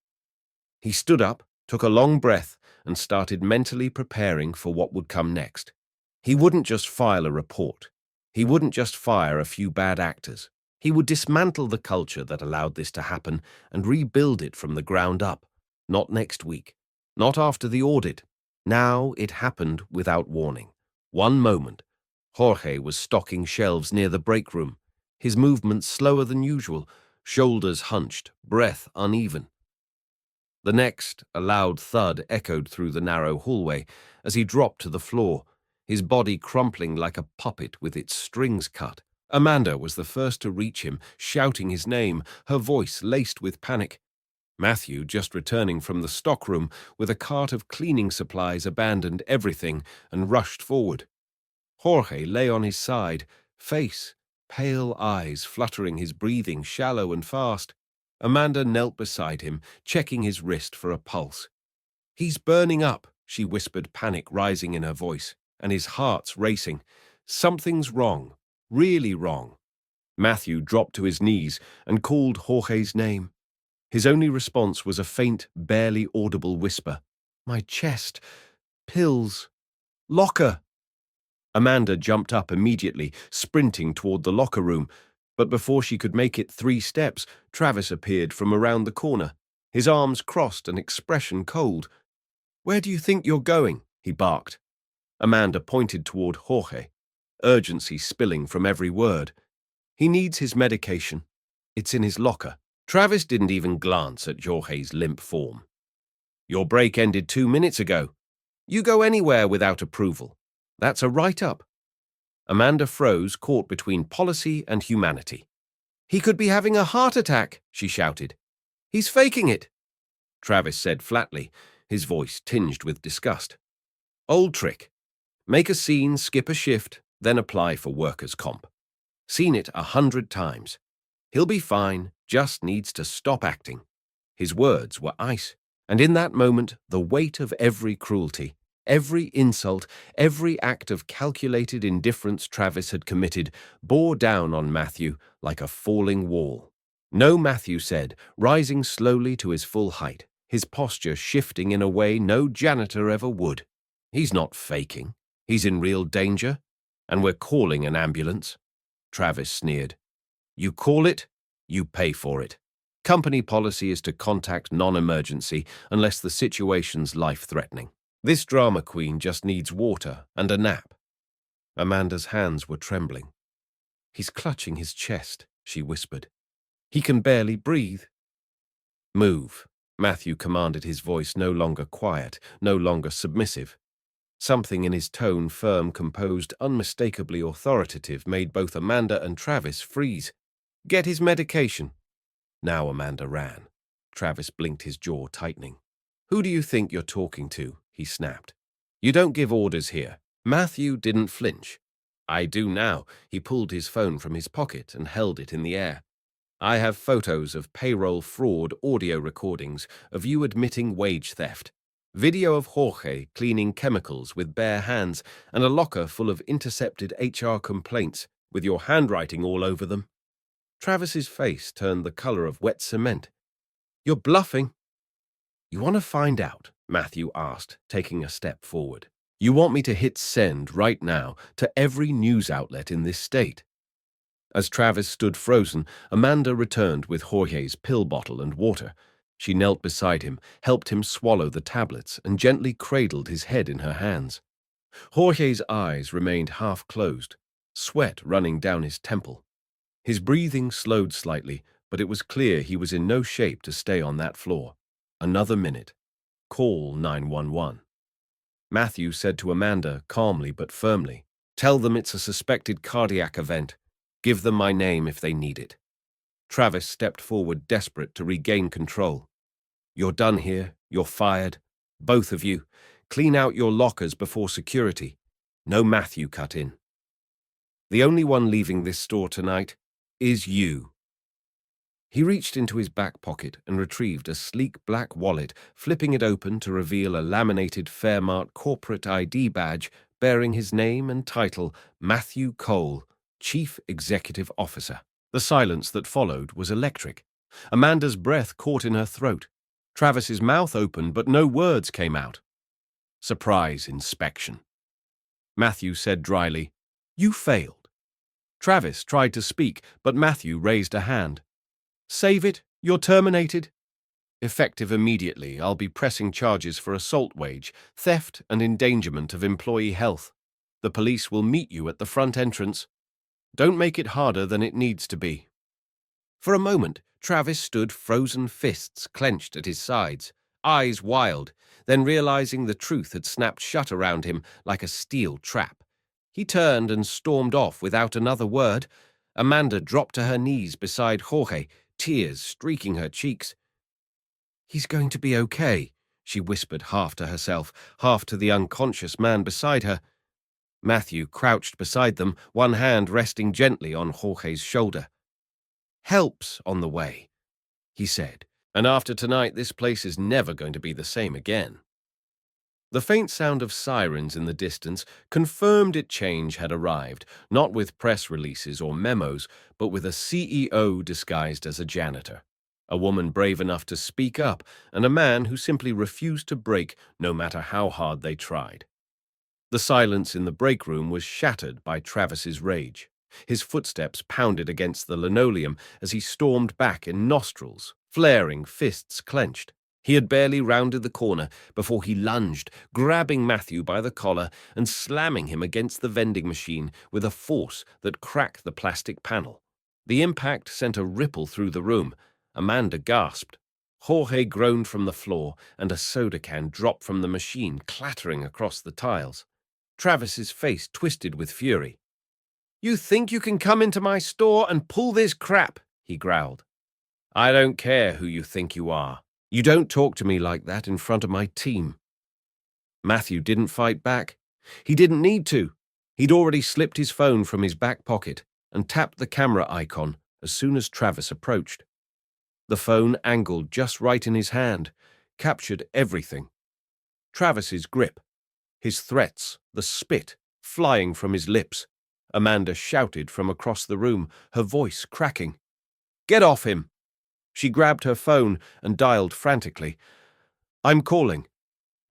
He stood up, took a long breath, and started mentally preparing for what would come next. He wouldn't just file a report. He wouldn't just fire a few bad actors. He would dismantle the culture that allowed this to happen and rebuild it from the ground up. Not next week. Not after the audit. Now it happened without warning. One moment, Jorge was stocking shelves near the break room, his movements slower than usual, shoulders hunched, breath uneven. The next, a loud thud echoed through the narrow hallway as he dropped to the floor, his body crumpling like a puppet with its strings cut. Amanda was the first to reach him, shouting his name, her voice laced with panic. Matthew, just returning from the stockroom with a cart of cleaning supplies, abandoned everything and rushed forward. Jorge lay on his side, face, pale eyes fluttering, his breathing shallow and fast. Amanda knelt beside him, checking his wrist for a pulse. "He's burning up," she whispered, panic rising in her voice, and his heart's racing. "Something's wrong, really wrong." Matthew dropped to his knees and called Jorge's name. His only response was a faint, barely audible whisper. "My chest. Pills. Locker." Amanda jumped up immediately, sprinting toward the locker room, but before she could make it 3 steps, Travis appeared from around the corner, his arms crossed and expression cold. "Where do you think you're going?" he barked. Amanda pointed toward Jorge, urgency spilling from every word. "He needs his medication. It's in his locker." Travis didn't even glance at Jorge's limp form. "Your break ended 2 minutes ago. You go anywhere without approval. That's a write-up." Amanda froze, caught between policy and humanity. "He could be having a heart attack," she shouted. "He's faking it," Travis said flatly, his voice tinged with disgust. "Old trick. Make a scene, skip a shift, then apply for workers' comp. Seen it 100 times. He'll be fine, just needs to stop acting." His words were ice, and in that moment, the weight of every cruelty, every insult, every act of calculated indifference Travis had committed bore down on Matthew like a falling wall. "No," Matthew said, rising slowly to his full height, his posture shifting in a way no janitor ever would. "He's not faking. He's in real danger, and we're calling an ambulance." Travis sneered. "You call it, you pay for it. Company policy is to contact non-emergency unless the situation's life-threatening. This drama queen just needs water and a nap." Amanda's hands were trembling. "He's clutching his chest," she whispered. He can barely breathe. Move, Matthew commanded, his voice no longer quiet, no longer submissive. Something in his tone, firm, composed, unmistakably authoritative, made both Amanda and Travis freeze. Get his medication. Now Amanda ran. Travis blinked, his jaw tightening. Who do you think you're talking to? He snapped. You don't give orders here. Matthew didn't flinch. I do now. He pulled his phone from his pocket and held it in the air. I have photos of payroll fraud audio recordings of you admitting wage theft, video of Jorge cleaning chemicals with bare hands, and a locker full of intercepted HR complaints with your handwriting all over them. Travis's face turned the color of wet cement. You're bluffing. You want to find out? Matthew asked, taking a step forward. You want me to hit send right now to every news outlet in this state? As Travis stood frozen, Amanda returned with Jorge's pill bottle and water. She knelt beside him, helped him swallow the tablets, and gently cradled his head in her hands. Jorge's eyes remained half-closed, sweat running down his temple. His breathing slowed slightly, but it was clear he was in no shape to stay on that floor. Another minute. Call 911. Matthew said to Amanda, calmly but firmly, Tell them it's a suspected cardiac event. Give them my name if they need it. Travis stepped forward, desperate to regain control. You're done here. You're fired. Both of you. Clean out your lockers before security. No Matthew cut in. The only one leaving this store tonight is you. He reached into his back pocket and retrieved a sleek black wallet, flipping it open to reveal a laminated Fairmart corporate ID badge bearing his name and title, Matthew Cole, Chief Executive Officer. The silence that followed was electric. Amanda's breath caught in her throat. Travis's mouth opened, but no words came out. Surprise inspection. Matthew said dryly, You failed. Travis tried to speak, but Matthew raised a hand. Save it, you're terminated. Effective immediately, I'll be pressing charges for assault wage, theft and endangerment of employee health. The police will meet you at the front entrance. Don't make it harder than it needs to be. For a moment, Travis stood, frozen fists clenched at his sides, eyes wild, then realizing the truth had snapped shut around him like a steel trap. He turned and stormed off without another word. Amanda dropped to her knees beside Jorge, tears streaking her cheeks. He's going to be okay, she whispered, half to herself, half to the unconscious man beside her. Matthew crouched beside them, one hand resting gently on Jorge's shoulder. Help's on the way, he said, and after tonight this place is never going to be the same again. The faint sound of sirens in the distance confirmed change had arrived, not with press releases or memos, but with a CEO disguised as a janitor, a woman brave enough to speak up, and a man who simply refused to break no matter how hard they tried. The silence in the break room was shattered by Travis's rage. His footsteps pounded against the linoleum as he stormed back in nostrils, flaring, fists clenched. He had barely rounded the corner before he lunged, grabbing Matthew by the collar and slamming him against the vending machine with a force that cracked the plastic panel. The impact sent a ripple through the room. Amanda gasped. Jorge groaned from the floor, and a soda can dropped from the machine, clattering across the tiles. Travis's face twisted with fury. You think you can come into my store and pull this crap? He growled. I don't care who you think you are. You don't talk to me like that in front of my team. Matthew didn't fight back. He didn't need to. He'd already slipped his phone from his back pocket and tapped the camera icon as soon as Travis approached. The phone angled just right in his hand, captured everything. Travis's grip, his threats, the spit flying from his lips. Amanda shouted from across the room, her voice cracking. Get off him! She grabbed her phone and dialed frantically. I'm calling.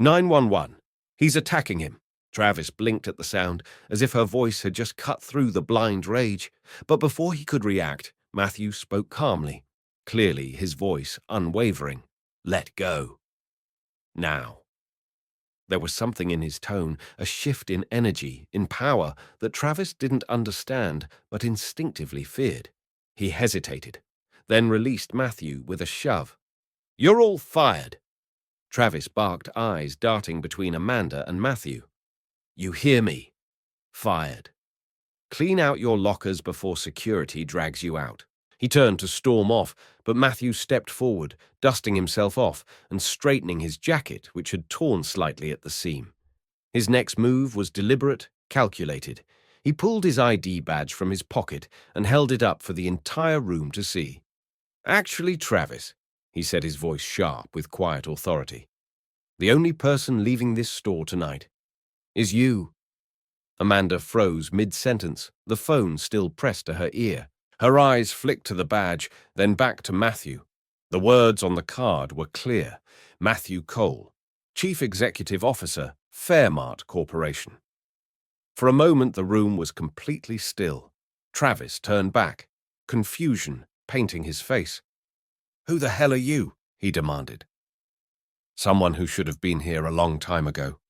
911. He's attacking him. Travis blinked at the sound, as if her voice had just cut through the blind rage. But before he could react, Matthew spoke calmly, clearly his voice unwavering. Let go. Now. There was something in his tone, a shift in energy, in power, that Travis didn't understand but instinctively feared. He hesitated. then released Matthew with a shove. "You're all fired." Travis barked, eyes darting between Amanda and Matthew. "You hear me? Fired. Clean out your lockers before security drags you out." He turned to storm off, but Matthew stepped forward, dusting himself off and straightening his jacket, which had torn slightly at the seam. His next move was deliberate, calculated. He pulled his ID badge from his pocket and held it up for the entire room to see. "Actually, Travis," he said, his voice sharp with quiet authority, "the only person leaving this store tonight is you." Amanda froze mid-sentence, the phone still pressed to her ear. Her eyes flicked to the badge, then back to Matthew. The words on the card were clear. Matthew Cole, Chief Executive Officer, Fairmart Corporation. For a moment the room was completely still. Travis turned back, confusion painting his face. "Who the hell are you?" he demanded. "Someone who should have been here a long time ago."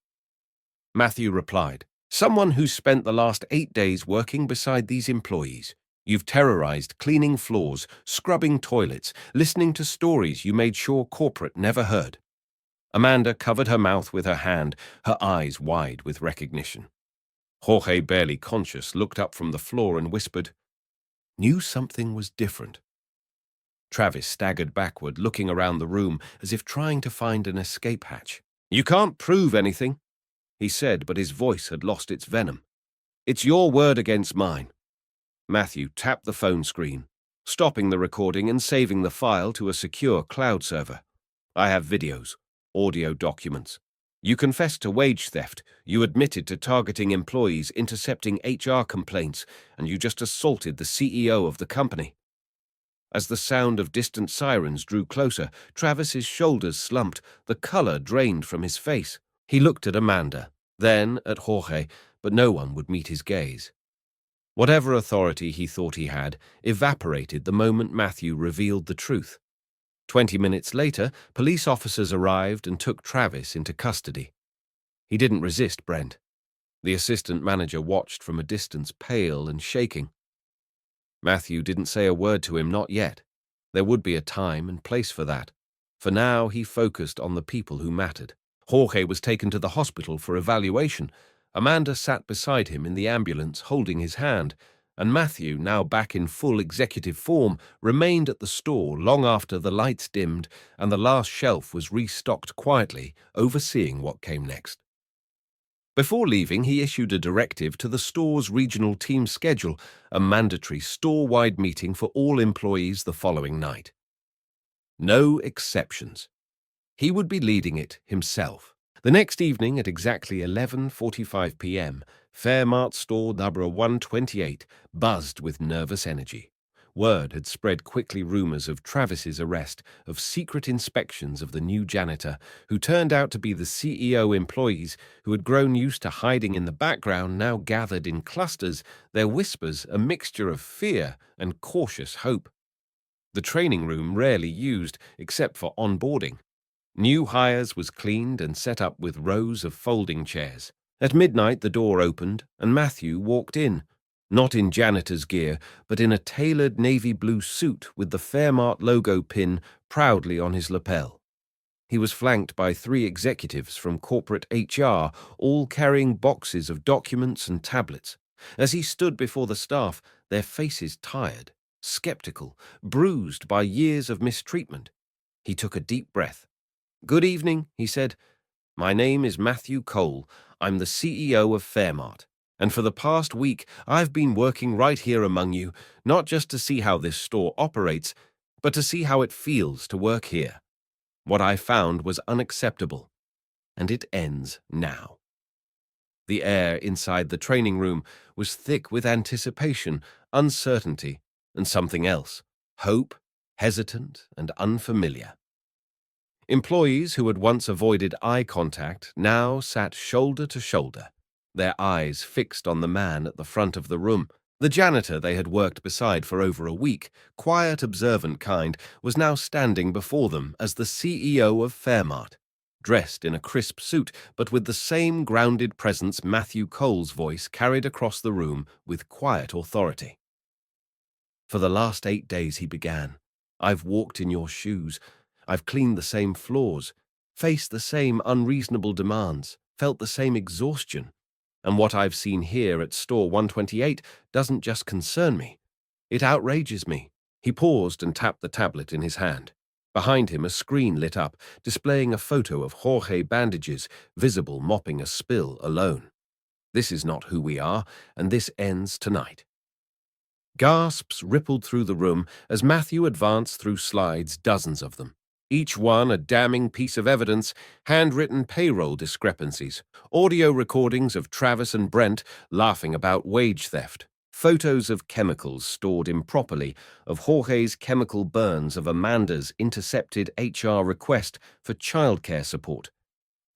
Matthew replied, "Someone who spent the last 8 days working beside these employees. You've terrorized cleaning floors, scrubbing toilets, listening to stories you made sure corporate never heard." Amanda covered her mouth with her hand, her eyes wide with recognition. Jorge, barely conscious, looked up from the floor and whispered, "Knew something was different." Travis staggered backward, looking around the room as if trying to find an escape hatch. "You can't prove anything," he said, but his voice had lost its venom. "It's your word against mine." Matthew tapped the phone screen, stopping the recording and saving the file to a secure cloud server. "I have videos, audio documents. You confessed to wage theft, you admitted to targeting employees, intercepting HR complaints, and you just assaulted the CEO of the company." As the sound of distant sirens drew closer, Travis's shoulders slumped, the color drained from his face. He looked at Amanda, then at Jorge, but no one would meet his gaze. Whatever authority he thought he had evaporated the moment Matthew revealed the truth. 20 minutes later, police officers arrived and took Travis into custody. He didn't resist Brent. The assistant manager watched from a distance, pale and shaking. Matthew didn't say a word to him, not yet. There would be a time and place for that. For now, he focused on the people who mattered. Jorge was taken to the hospital for evaluation. Amanda sat beside him in the ambulance, holding his hand, and Matthew, now back in full executive form, remained at the store long after the lights dimmed and the last shelf was restocked quietly, overseeing what came next. Before leaving, he issued a directive to the store's regional team schedule, a mandatory store-wide meeting for all employees the following night. No exceptions. He would be leading it himself. The next evening at exactly 11:45 p.m., Fairmart store number 128 buzzed with nervous energy. Word had spread quickly, rumors of Travis's arrest, of secret inspections of the new janitor, who turned out to be the CEO. Employees who had grown used to hiding in the background now gathered in clusters, their whispers a mixture of fear and cautious hope. The training room rarely used, except for onboarding. New hires was cleaned and set up with rows of folding chairs. At midnight the door opened and Matthew walked in, not in janitor's gear, but in a tailored navy blue suit with the Fairmart logo pin proudly on his lapel. He was flanked by 3 executives from corporate HR, all carrying boxes of documents and tablets. As he stood before the staff, their faces tired, skeptical, bruised by years of mistreatment. He took a deep breath. "Good evening," he said. "My name is Matthew Cole. I'm the CEO of Fairmart. And for the past week, I've been working right here among you, not just to see how this store operates, but to see how it feels to work here. What I found was unacceptable, and it ends now." The air inside the training room was thick with anticipation, uncertainty, and something else: hope, hesitant and unfamiliar. Employees who had once avoided eye contact now sat shoulder to shoulder, their eyes fixed on the man at the front of the room. The janitor they had worked beside for over a week, quiet, observant kind, was now standing before them as the CEO of Fairmart, dressed in a crisp suit, but with the same grounded presence Matthew Cole's voice carried across the room with quiet authority. "For the last 8 days," he began, I've walked in your shoes. I've cleaned the same floors, faced the same unreasonable demands, felt the same exhaustion. And what I've seen here at store 128 doesn't just concern me. It outrages me. He paused and tapped the tablet in his hand. Behind him, a screen lit up, displaying a photo of Jorge Bandages, visible mopping a spill alone. This is not who we are, and this ends tonight. Gasps rippled through the room as Matthew advanced through slides, dozens of them. Each one a damning piece of evidence, handwritten payroll discrepancies, audio recordings of Travis and Brent laughing about wage theft, photos of chemicals stored improperly, of Jorge's chemical burns, of Amanda's intercepted HR request for childcare support.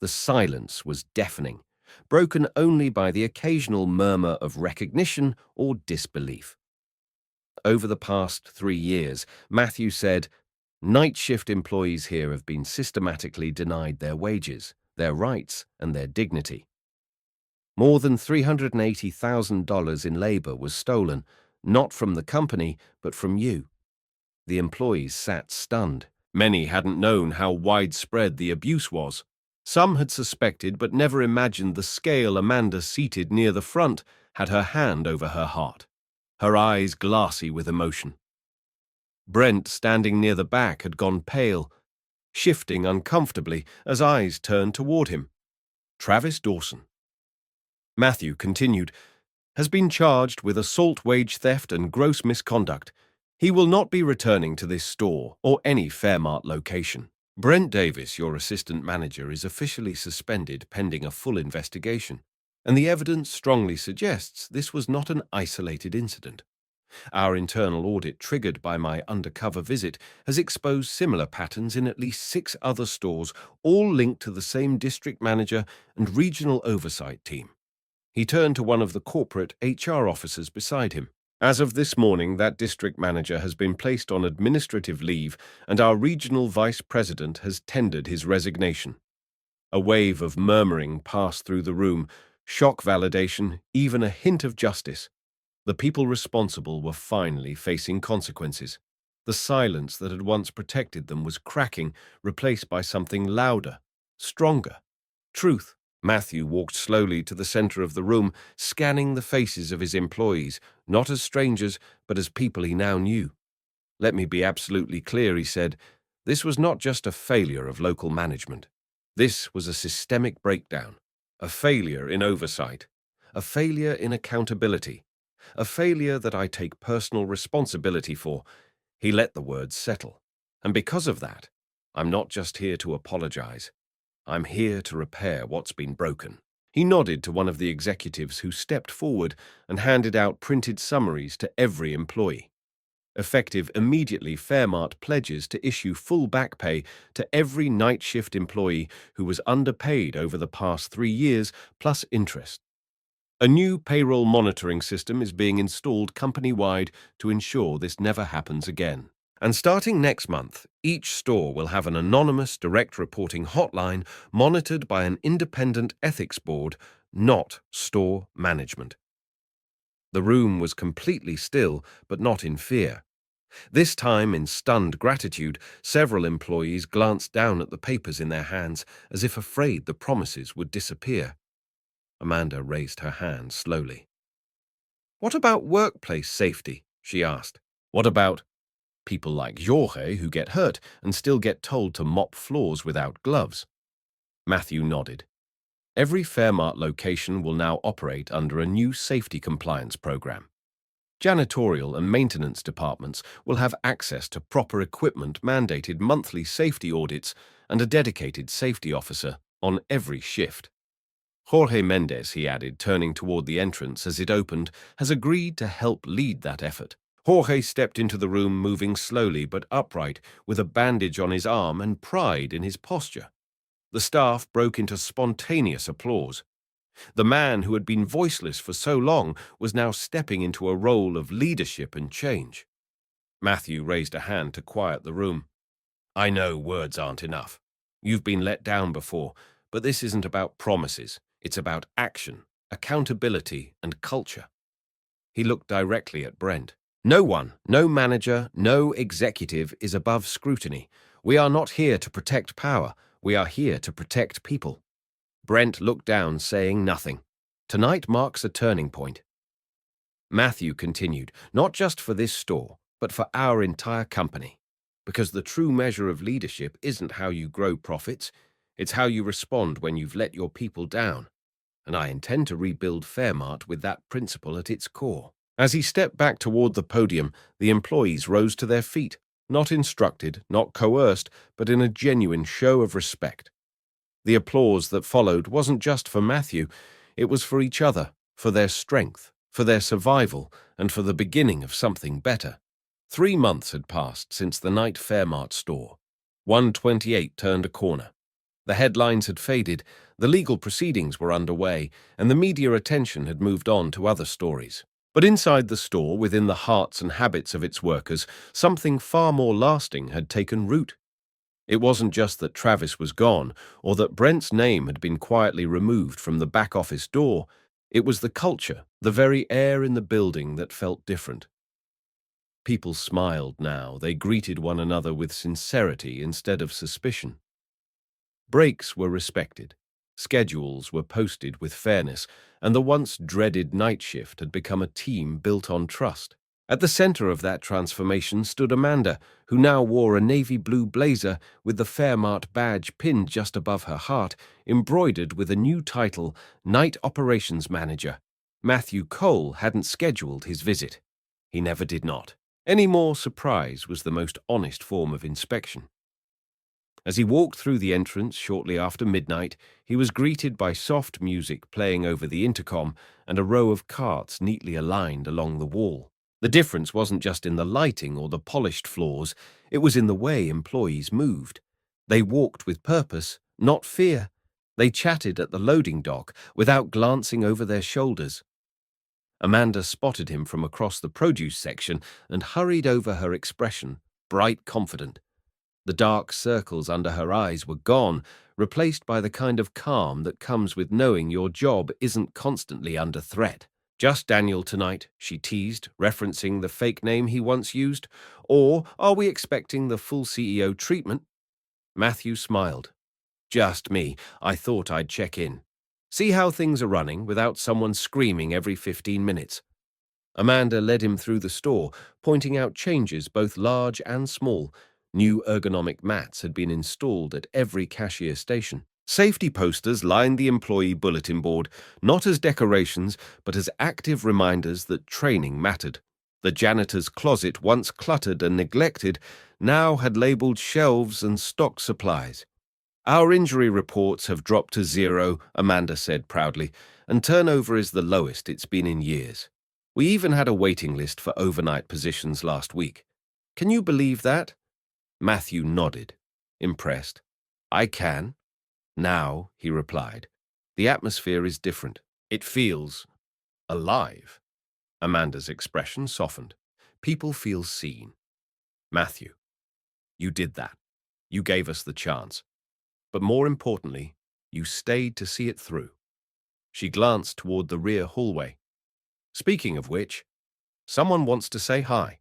The silence was deafening, broken only by the occasional murmur of recognition or disbelief. Over the past 3 years, Matthew said, night shift employees here have been systematically denied their wages, their rights, and their dignity. More than $380,000 in labor was stolen, not from the company, but from you. The employees sat stunned. Many hadn't known how widespread the abuse was. Some had suspected but never imagined the scale. Amanda, seated near the front, had her hand over her heart, her eyes glassy with emotion. Brent, standing near the back, had gone pale, shifting uncomfortably as eyes turned toward him. Travis Dawson. Matthew continued, has been charged with assault, wage theft, and gross misconduct. He will not be returning to this store or any Fairmart location. Brent Davis, your assistant manager, is officially suspended pending a full investigation, and the evidence strongly suggests this was not an isolated incident. Our internal audit, triggered by my undercover visit, has exposed similar patterns in at least 6 other stores, all linked to the same district manager and regional oversight team. He turned to one of the corporate HR officers beside him. As of this morning, that district manager has been placed on administrative leave, and our regional vice president has tendered his resignation. A wave of murmuring passed through the room, shock validation, even a hint of justice. The people responsible were finally facing consequences. The silence that had once protected them was cracking, replaced by something louder, stronger. Truth. Matthew walked slowly to the center of the room, scanning the faces of his employees, not as strangers, but as people he now knew. Let me be absolutely clear, he said. This was not just a failure of local management. This was a systemic breakdown, a failure in oversight, a failure in accountability, a failure that I take personal responsibility for. He let the words settle. And because of that, I'm not just here to apologize. I'm here to repair what's been broken. He nodded to one of the executives who stepped forward and handed out printed summaries to every employee. Effective immediately, Fairmart pledges to issue full back pay to every night shift employee who was underpaid over the past 3 years, plus interest. A new payroll monitoring system is being installed company-wide to ensure this never happens again. And starting next month, each store will have an anonymous direct reporting hotline monitored by an independent ethics board, not store management. The room was completely still, but not in fear. This time, in stunned gratitude, several employees glanced down at the papers in their hands as if afraid the promises would disappear. Amanda raised her hand slowly. What about workplace safety? She asked. What about people like Jorge who get hurt and still get told to mop floors without gloves? Matthew nodded. Every Fairmart location will now operate under a new safety compliance program. Janitorial and maintenance departments will have access to proper equipment, mandated monthly safety audits, and a dedicated safety officer on every shift. Jorge Mendez, he added, turning toward the entrance as it opened, has agreed to help lead that effort. Jorge stepped into the room, moving slowly but upright, with a bandage on his arm and pride in his posture. The staff broke into spontaneous applause. The man who had been voiceless for so long was now stepping into a role of leadership and change. Matthew raised a hand to quiet the room. I know words aren't enough. You've been let down before, but this isn't about promises. It's about action, accountability, and culture. He looked directly at Brent. No one, no manager, no executive is above scrutiny. We are not here to protect power. We are here to protect people. Brent looked down, saying nothing. Tonight marks a turning point. Matthew continued, not just for this store, but for our entire company. Because the true measure of leadership isn't how you grow profits, it's how you respond when you've let your people down. And I intend to rebuild Fairmart with that principle at its core. As he stepped back toward the podium, the employees rose to their feet, not instructed, not coerced, but in a genuine show of respect. The applause that followed wasn't just for Matthew, it was for each other, for their strength, for their survival, and for the beginning of something better. 3 months had passed since the night Fairmart store. 128 turned a corner. The headlines had faded, the legal proceedings were underway, and the media attention had moved on to other stories. But inside the store, within the hearts and habits of its workers, something far more lasting had taken root. It wasn't just that Travis was gone, or that Brent's name had been quietly removed from the back office door. It was the culture, the very air in the building that felt different. People smiled now, they greeted one another with sincerity instead of suspicion. Breaks were respected, schedules were posted with fairness, and the once dreaded night shift had become a team built on trust. At the center of that transformation stood Amanda, who now wore a navy blue blazer with the Fairmart badge pinned just above her heart, embroidered with a new title, Night Operations Manager. Matthew Cole hadn't scheduled his visit. He never did not. Any more surprise was the most honest form of inspection. As he walked through the entrance shortly after midnight, he was greeted by soft music playing over the intercom and a row of carts neatly aligned along the wall. The difference wasn't just in the lighting or the polished floors, it was in the way employees moved. They walked with purpose, not fear. They chatted at the loading dock without glancing over their shoulders. Amanda spotted him from across the produce section and hurried over her expression, bright, confident. The dark circles under her eyes were gone, replaced by the kind of calm that comes with knowing your job isn't constantly under threat. Just Daniel tonight, she teased, referencing the fake name he once used. Or are we expecting the full CEO treatment? Matthew smiled. Just me. I thought I'd check in. See how things are running without someone screaming every 15 minutes. Amanda led him through the store, pointing out changes both large and small. New ergonomic mats had been installed at every cashier station. Safety posters lined the employee bulletin board, not as decorations, but as active reminders that training mattered. The janitor's closet, once cluttered and neglected, now had labeled shelves and stock supplies. Our injury reports have dropped to 0, Amanda said proudly, and turnover is the lowest it's been in years. We even had a waiting list for overnight positions last week. Can you believe that? Matthew nodded, impressed. I can. Now, he replied. The atmosphere is different. It feels alive. Amanda's expression softened. People feel seen. Matthew, you did that. You gave us the chance. But more importantly, you stayed to see it through. She glanced toward the rear hallway. Speaking of which, someone wants to say hi.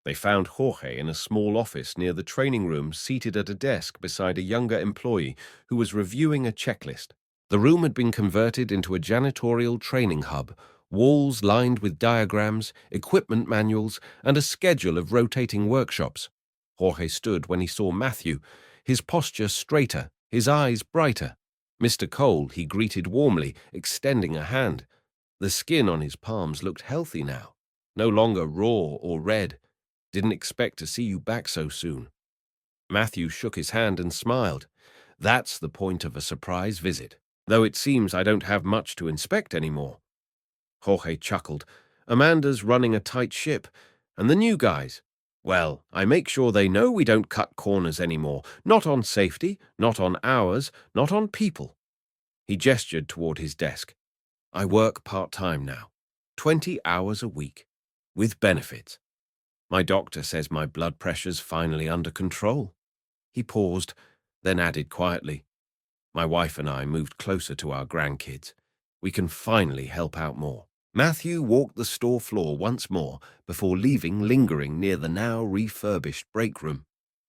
They found Jorge in a small office near the training room, seated at a desk beside a younger employee who was reviewing a checklist. The room had been converted into a janitorial training hub, walls lined with diagrams, equipment manuals, and a schedule of rotating workshops. Jorge stood when he saw Matthew, his posture straighter, his eyes brighter. Mr. Cole he greeted warmly, extending a hand. The skin on his palms looked healthy now, no longer raw or red. Didn't expect to see you back so soon. Matthew shook his hand and smiled. That's the point of a surprise visit, though it seems I don't have much to inspect anymore. Jorge chuckled. Amanda's running a tight ship. And the new guys? Well, I make sure they know we don't cut corners anymore. Not on safety, not on hours, not on people. He gestured toward his desk. I work part-time now, 20 hours a week, with benefits. My doctor says my blood pressure's finally under control. He paused, then added quietly, my wife and I moved closer to our grandkids. We can finally help out more. Matthew walked the store floor once more before leaving lingering near the now refurbished break room.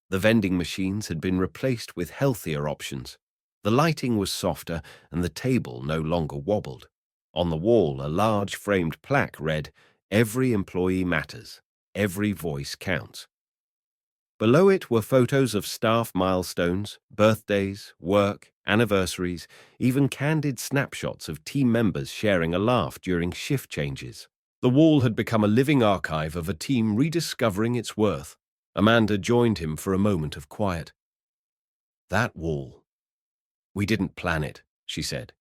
The vending machines had been replaced with healthier options. The lighting was softer and the table no longer wobbled. On the wall, a large framed plaque read, "Every employee matters. Every voice counts." Below it were photos of staff milestones, birthdays, work, anniversaries, even candid snapshots of team members sharing a laugh during shift changes. The wall had become a living archive of a team rediscovering its worth. Amanda joined him for a moment of quiet. "That wall. We didn't plan it," she said.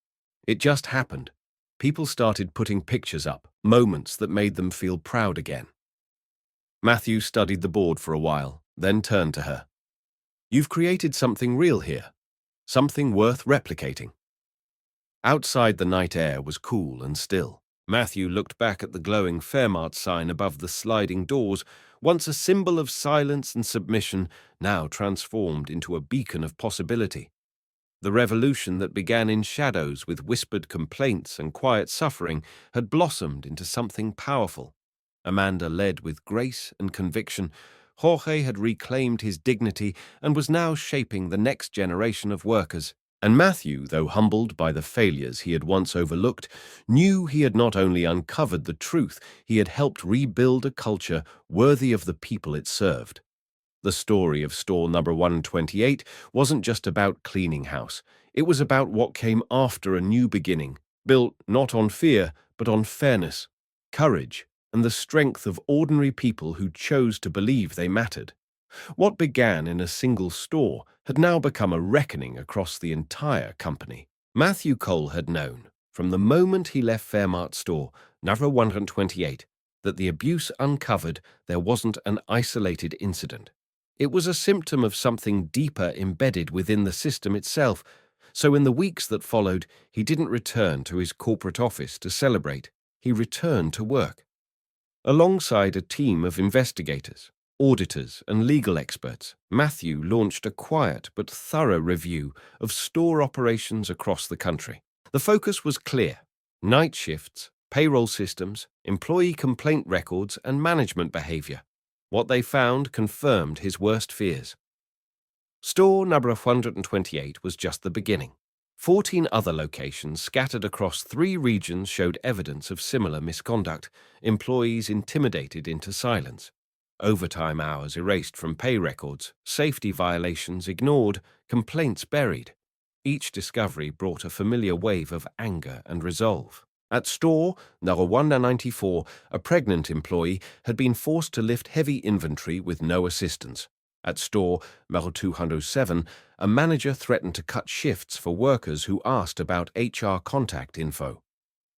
"It just happened. People started putting pictures up, moments that made them feel proud again." Matthew studied the board for a while, then turned to her. "You've created something real here, something worth replicating." Outside, the night air was cool and still. Matthew looked back at the glowing Fairmart sign above the sliding doors, once a symbol of silence and submission, now transformed into a beacon of possibility. The revolution that began in shadows with whispered complaints and quiet suffering had blossomed into something powerful. Amanda led with grace and conviction. Jorge had reclaimed his dignity and was now shaping the next generation of workers. And Matthew, though humbled by the failures he had once overlooked, knew he had not only uncovered the truth, he had helped rebuild a culture worthy of the people it served. The story of store number 128 wasn't just about cleaning house. It was about what came after a new beginning, built not on fear, but on fairness, courage, and the strength of ordinary people who chose to believe they mattered. What began in a single store had now become a reckoning across the entire company. Matthew Cole had known, from the moment he left Fairmart store, number 128, that the abuse uncovered there wasn't an isolated incident. It was a symptom of something deeper embedded within the system itself, so in the weeks that followed, he didn't return to his corporate office to celebrate. He returned to work. Alongside a team of investigators, auditors, and legal experts, Matthew launched a quiet but thorough review of store operations across the country. The focus was clear: night shifts, payroll systems, employee complaint records, and management behavior. What they found confirmed his worst fears. Store number 128 was just the beginning. 14 other locations scattered across 3 regions showed evidence of similar misconduct, employees intimidated into silence, overtime hours erased from pay records, safety violations ignored, complaints buried. Each discovery brought a familiar wave of anger and resolve. At store number 194, a pregnant employee had been forced to lift heavy inventory with no assistance. At store number 207, a manager threatened to cut shifts for workers who asked about HR contact info.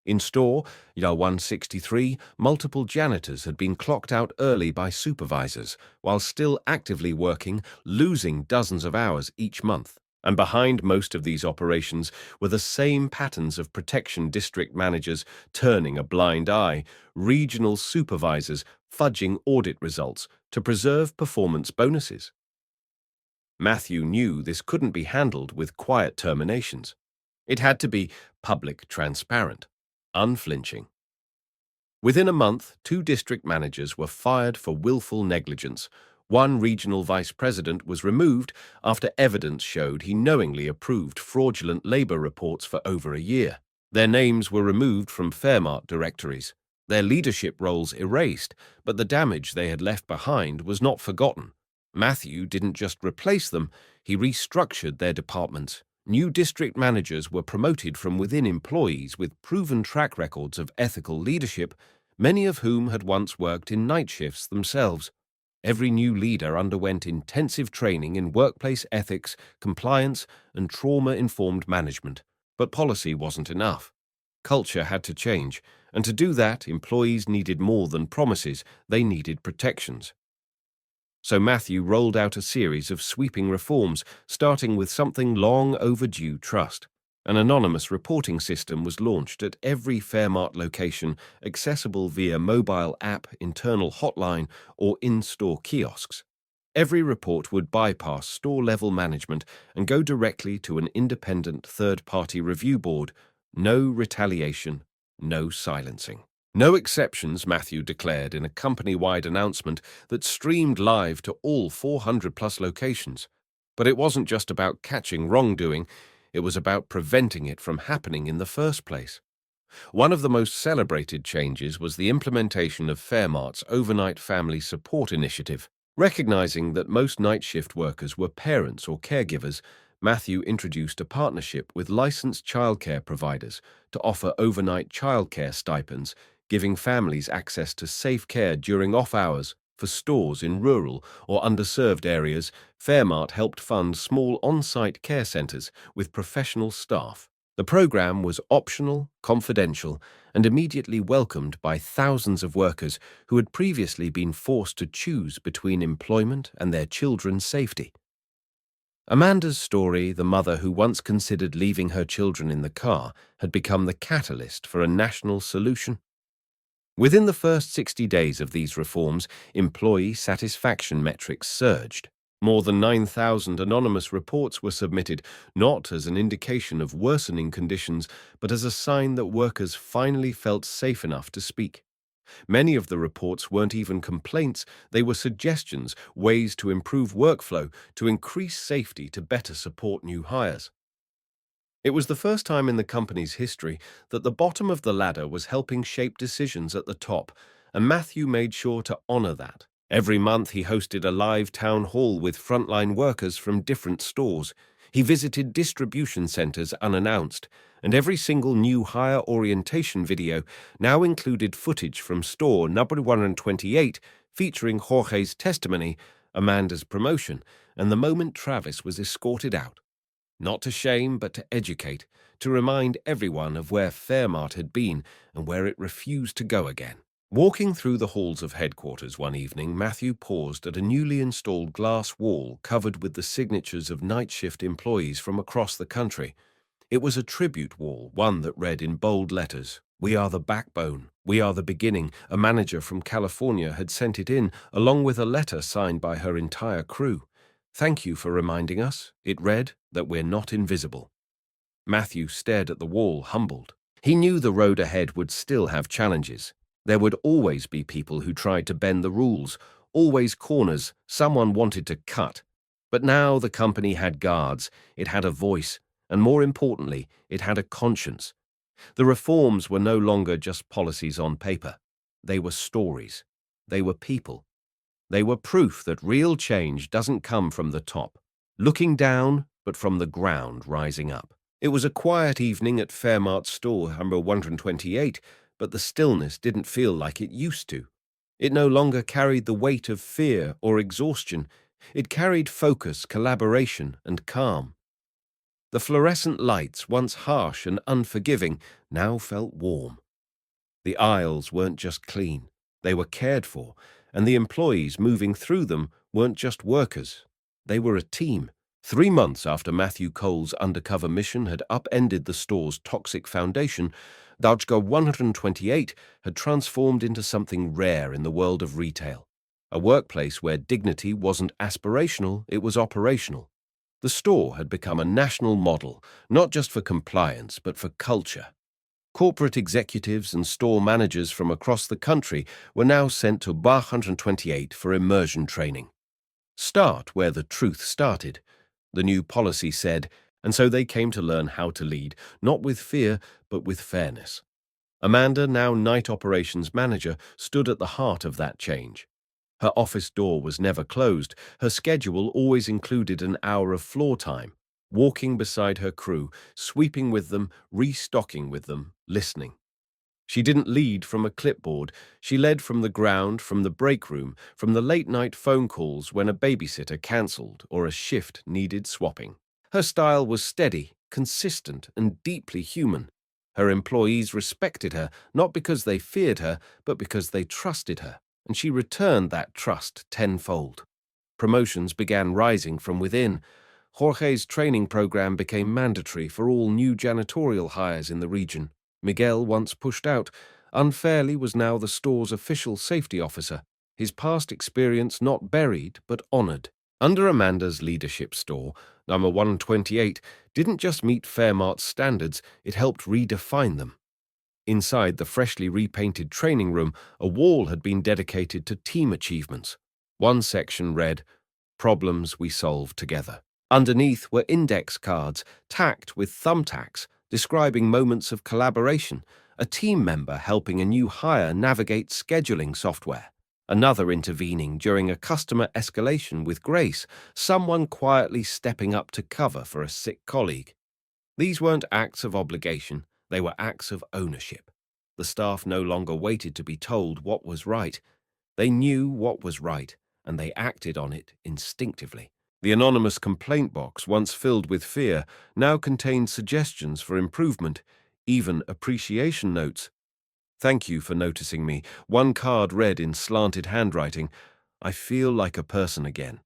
In store number 163, multiple janitors had been clocked out early by supervisors, while still actively working, losing dozens of hours each month. And behind most of these operations were the same patterns of protection: district managers turning a blind eye, regional supervisors fudging audit results to preserve performance bonuses. Matthew knew this couldn't be handled with quiet terminations. It had to be public, transparent, unflinching. Within a month, 2 district managers were fired for willful negligence. One regional vice president was removed after evidence showed he knowingly approved fraudulent labor reports for over a year. Their names were removed from Fairmart directories, their leadership roles erased, but the damage they had left behind was not forgotten. Matthew didn't just replace them, he restructured their departments. New district managers were promoted from within employees with proven track records of ethical leadership, many of whom had once worked in night shifts themselves. Every new leader underwent intensive training in workplace ethics, compliance, and trauma-informed management. But policy wasn't enough. Culture had to change, and to do that, employees needed more than promises, they needed protections. So Matthew rolled out a series of sweeping reforms, starting with something long overdue: trust. An anonymous reporting system was launched at every Fairmart location, accessible via mobile app, internal hotline, or in-store kiosks. Every report would bypass store-level management and go directly to an independent third-party review board. No retaliation, no silencing. No exceptions, Matthew declared in a company-wide announcement that streamed live to all 400-plus locations. But it wasn't just about catching wrongdoing, it was about preventing it from happening in the first place. One of the most celebrated changes was the implementation of Fairmart's Overnight Family Support Initiative. Recognizing that most night shift workers were parents or caregivers, Matthew introduced a partnership with licensed childcare providers to offer overnight childcare stipends, giving families access to safe care during off hours. For stores in rural or underserved areas, Fairmart helped fund small on-site care centers with professional staff. The program was optional, confidential, and immediately welcomed by thousands of workers who had previously been forced to choose between employment and their children's safety. Amanda's story, the mother who once considered leaving her children in the car, had become the catalyst for a national solution. Within the first 60 days of these reforms, employee satisfaction metrics surged. More than 9,000 anonymous reports were submitted, not as an indication of worsening conditions, but as a sign that workers finally felt safe enough to speak. Many of the reports weren't even complaints, they were suggestions, ways to improve workflow, to increase safety, to better support new hires. It was the first time in the company's history that the bottom of the ladder was helping shape decisions at the top, and Matthew made sure to honor that. Every month he hosted a live town hall with frontline workers from different stores. He visited distribution centers unannounced, and every single new hire orientation video now included footage from store number 128 featuring Jorge's testimony, Amanda's promotion, and the moment Travis was escorted out. Not to shame, but to educate, to remind everyone of where Fairmart had been and where it refused to go again. Walking through the halls of headquarters one evening, Matthew paused at a newly installed glass wall covered with the signatures of night shift employees from across the country. It was a tribute wall, one that read in bold letters, "We are the backbone. We are the beginning." A manager from California had sent it in, along with a letter signed by her entire crew. "Thank you for reminding us," it read, "that we're not invisible." Matthew stared at the wall, humbled. He knew the road ahead would still have challenges. There would always be people who tried to bend the rules, always corners someone wanted to cut. But now the company had guards, it had a voice, and more importantly, it had a conscience. The reforms were no longer just policies on paper. They were stories. They were people. They were proof that real change doesn't come from the top, looking down, but from the ground rising up. It was a quiet evening at Fairmart store number 128, but the stillness didn't feel like it used to. It no longer carried the weight of fear or exhaustion. It carried focus, collaboration, and calm. The fluorescent lights, once harsh and unforgiving, now felt warm. The aisles weren't just clean, they were cared for, and the employees moving through them weren't just workers. They were a team. 3 months after Matthew Cole's undercover mission had upended the store's toxic foundation, Dodger 128 had transformed into something rare in the world of retail, a workplace where dignity wasn't aspirational, it was operational. The store had become a national model, not just for compliance, but for culture. Corporate executives and store managers from across the country were now sent to Bar 128 for immersion training. Start where the truth started, the new policy said, and so they came to learn how to lead, not with fear, but with fairness. Amanda, now night operations manager, stood at the heart of that change. Her office door was never closed. Her schedule always included an hour of floor time, walking beside her crew, sweeping with them, restocking with them, listening. She didn't lead from a clipboard. She led from the ground, from the break room, from the late-night phone calls when a babysitter cancelled or a shift needed swapping. Her style was steady, consistent, and deeply human. Her employees respected her, not because they feared her, but because they trusted her, and she returned that trust tenfold. Promotions began rising from within. Jorge's training program became mandatory for all new janitorial hires in the region. Miguel, once pushed out, unfairly was now the store's official safety officer, his past experience not buried but honored. Under Amanda's leadership, store number 128 didn't just meet Fairmart's standards, it helped redefine them. Inside the freshly repainted training room, a wall had been dedicated to team achievements. One section read, "Problems we solve together." Underneath were index cards tacked with thumbtacks describing moments of collaboration, a team member helping a new hire navigate scheduling software, another intervening during a customer escalation with grace, someone quietly stepping up to cover for a sick colleague. These weren't acts of obligation, they were acts of ownership. The staff no longer waited to be told what was right. They knew what was right, and they acted on it instinctively. The anonymous complaint box, once filled with fear, now contained suggestions for improvement, even appreciation notes. "Thank you for noticing me." One card read in slanted handwriting, "I feel like a person again."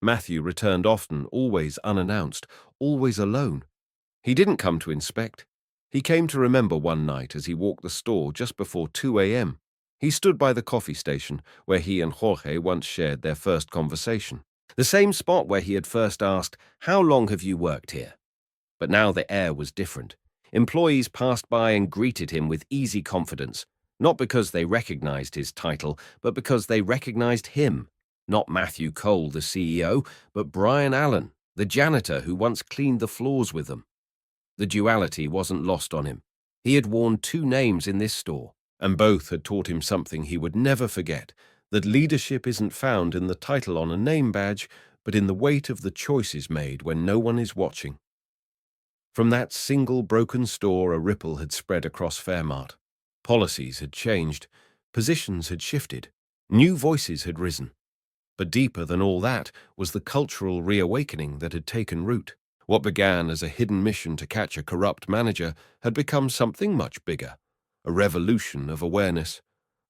Matthew returned often, always unannounced, always alone. He didn't come to inspect. He came to remember one night as he walked the store just before 2 a.m. He stood by the coffee station where he and Jorge once shared their first conversation. The same spot where he had first asked, "How long have you worked here?" But now the air was different. Employees passed by and greeted him with easy confidence, not because they recognized his title, but because they recognized him. Not Matthew Cole, the CEO, but Brian Allen, the janitor who once cleaned the floors with them. The duality wasn't lost on him. He had worn two names in this store, and both had taught him something he would never forget, that leadership isn't found in the title on a name badge, but in the weight of the choices made when no one is watching. From that single broken store, a ripple had spread across Fairmart. Policies had changed, positions had shifted, new voices had risen. But deeper than all that was the cultural reawakening that had taken root. What began as a hidden mission to catch a corrupt manager had become something much bigger, a revolution of awareness,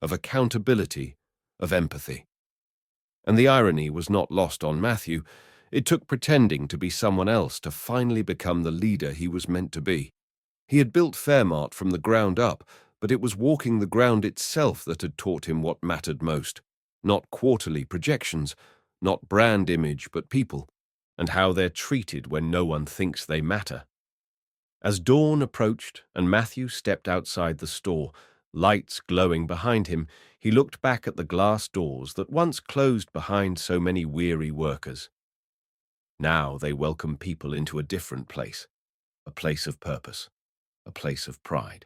of accountability, of empathy. And the irony was not lost on Matthew. It took pretending to be someone else to finally become the leader he was meant to be. He had built Fairmart from the ground up, but it was walking the ground itself that had taught him what mattered most. Not quarterly projections, not brand image, but people, and how they're treated when no one thinks they matter. As dawn approached and Matthew stepped outside the store, lights glowing behind him, he looked back at the glass doors that once closed behind so many weary workers. Now they welcome people into a different place, a place of purpose, a place of pride.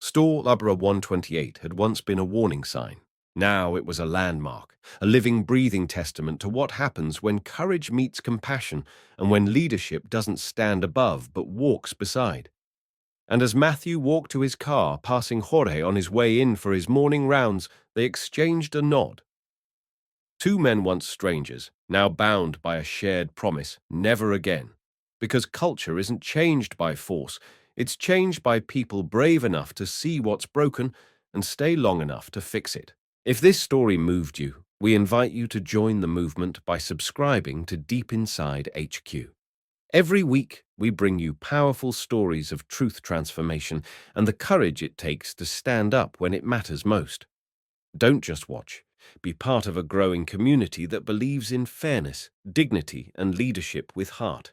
Store Labra 128 had once been a warning sign. Now it was a landmark, a living, breathing testament to what happens when courage meets compassion and when leadership doesn't stand above but walks beside. And as Matthew walked to his car, passing Jorge on his way in for his morning rounds, they exchanged a nod. Two men once strangers, now bound by a shared promise, never again. Because culture isn't changed by force, it's changed by people brave enough to see what's broken and stay long enough to fix it. If this story moved you, we invite you to join the movement by subscribing to Deep Inside HQ. Every week, we bring you powerful stories of truth transformation and the courage it takes to stand up when it matters most. Don't just watch. Be part of a growing community that believes in fairness, dignity, and leadership with heart.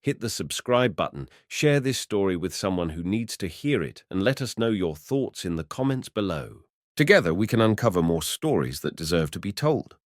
Hit the subscribe button, share this story with someone who needs to hear it, and let us know your thoughts in the comments below. Together, we can uncover more stories that deserve to be told.